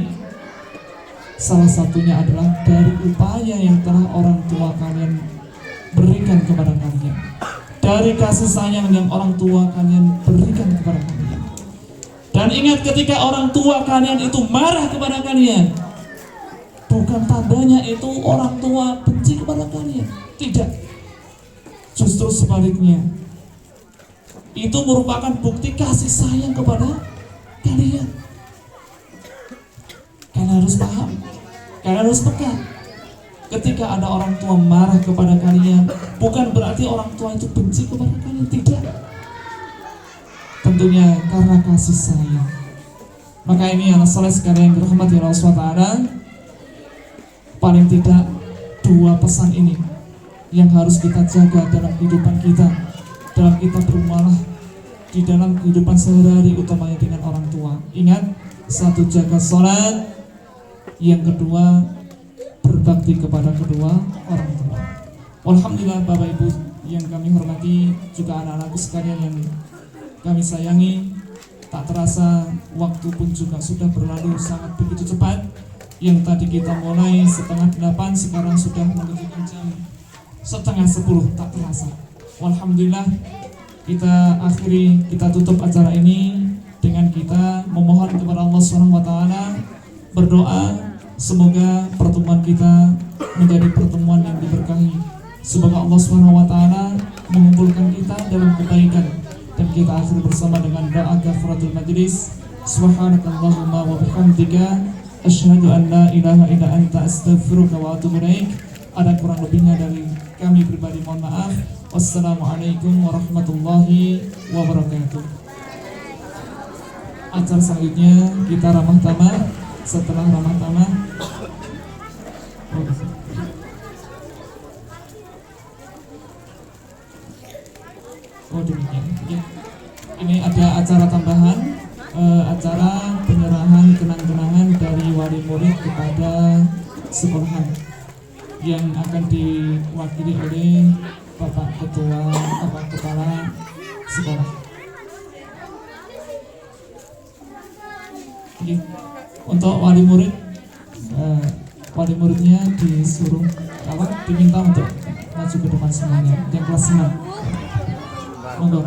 Salah satunya adalah dari upaya yang telah orang tua kalian berikan kepada kalian, dari kasih sayang yang orang tua kalian berikan kepada kalian. Dan ingat, ketika orang tua kalian itu marah kepada kalian, bukan tandanya itu orang tua benci kepada kalian. Tidak, justru sebaliknya, itu merupakan bukti kasih sayang kepada kalian. Kalian harus paham, kalian harus peka. Ketika ada orang tua marah kepada kalian, bukan berarti orang tua itu benci kepada kalian. Tidak, tentunya karena kasih sayang. Maka ini anak soleh sekalian yang dirahmati Allah SWT, paling tidak dua pesan ini yang harus kita jaga dalam kehidupan kita, dalam kita bermuamalah di dalam kehidupan sehari-hari, utamanya dengan orang tua. Ingat, satu, jaga sholat, yang kedua berbakti kepada kedua orang tua. Alhamdulillah Bapak Ibu yang kami hormati, juga anak-anakku sekalian yang kami sayangi, tak terasa waktu pun juga sudah berlalu sangat begitu cepat. Yang tadi kita mulai 7:30, sekarang sudah menunjukkan jam 9:30, tak terasa. Alhamdulillah, kita akhiri, kita tutup acara ini dengan kita memohon kepada Allah SWT, berdoa semoga pertemuan kita menjadi pertemuan yang diberkahi. Semoga Allah SWT mengumpulkan kita dalam kebaikan, dan kita akhiri bersama dengan doa kafaratul majlis. Subhanakallahumma wa bihamdika asyhadu an la ilaha illa anta astaghfiruka wa atubu ilaik. Ada kurang lebihnya dari kami pribadi mohon maaf. Wassalamualaikum warahmatullahi wabarakatuh. Acara selanjutnya kita ramah tamah. Setelah ramah tamah, oh demikian ya. Ini ada acara tambahan, acara penyerahan kenang-kenangan dari wali murid kepada sekolahan yang akan diwakili oleh Bapak Ketua, Bapak Kepala Sekolah. Oke. Untuk wali murid, wali muridnya disuruh diminta untuk maju ke depan semuanya, yang kelas 6. Monggo.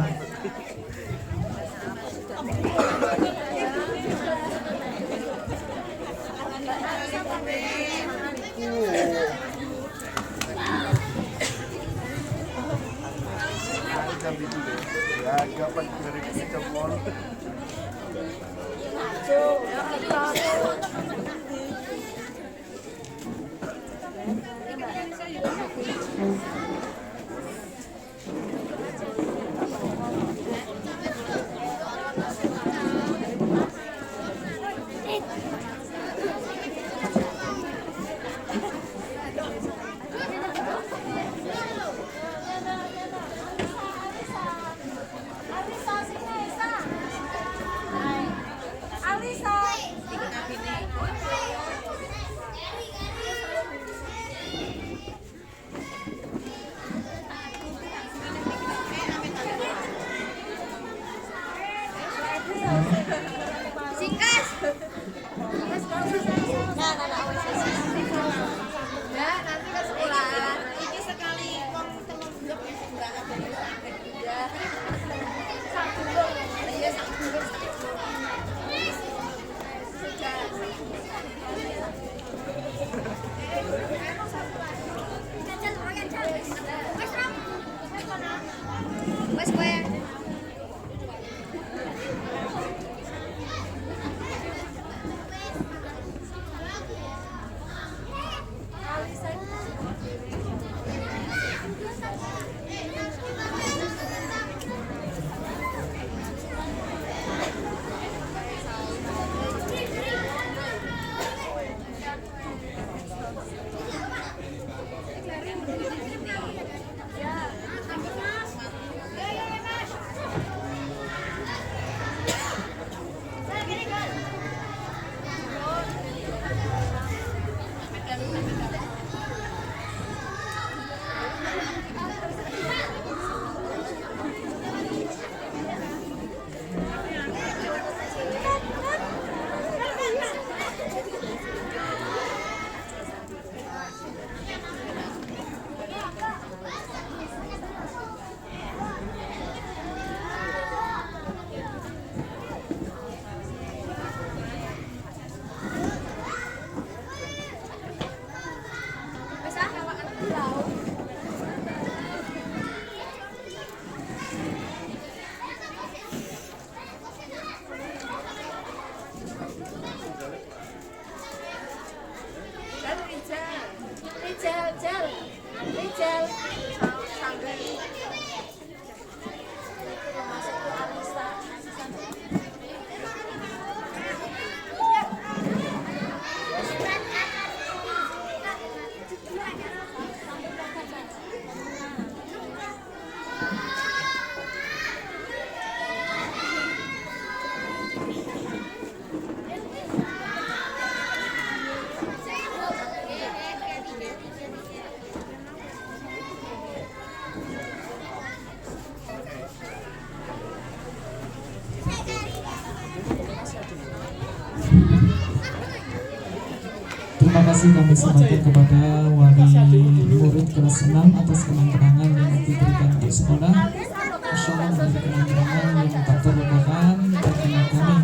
Terima kasih kami sampaikan kepada wali murid kelas 6 atas kenang-kenangan yang diberikan untuk sekolah. Insya Allah menjadi kenang-kenangan yang tak terlupakan bagi kami.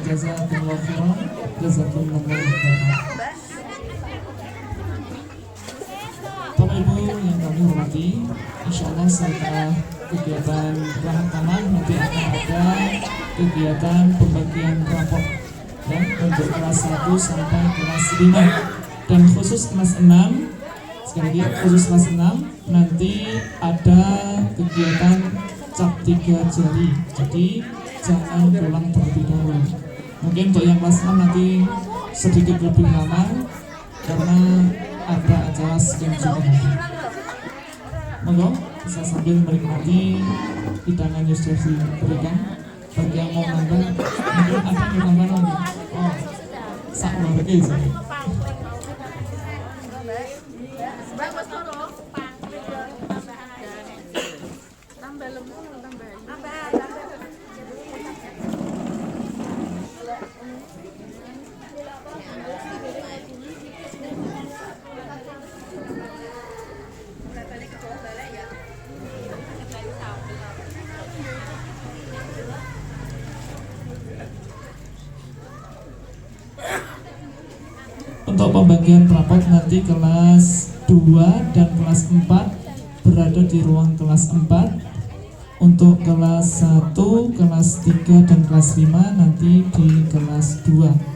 Jazakumullah khairan, jazakumullah khairan. Bapak Ibu yang kami hormati, insya Allah setelah kegiatan rahat taman nanti akan ada kegiatan pembagian rapor ya, untuk kelas 1 sampai kelas 5 dan khusus kelas 6 sekali lagi khusus kelas 6 nanti ada kegiatan cap 3 jari, jadi jangan pulang terlebih dahulu. Mungkin untuk yang kelas 6 nanti sedikit lebih lama karena ada acara scan juga nanti. Monggo bisa sambil menikmati hidangan yang sudah diberikan. Bagi yang mau nambah, mungkin ada yang nambah lagi. Oh, sak lagi sih. Untuk pembagian rapot nanti kelas 2 dan kelas 4 berada di ruang kelas 4. Untuk kelas 1, kelas 3 dan kelas 5 nanti di kelas 2.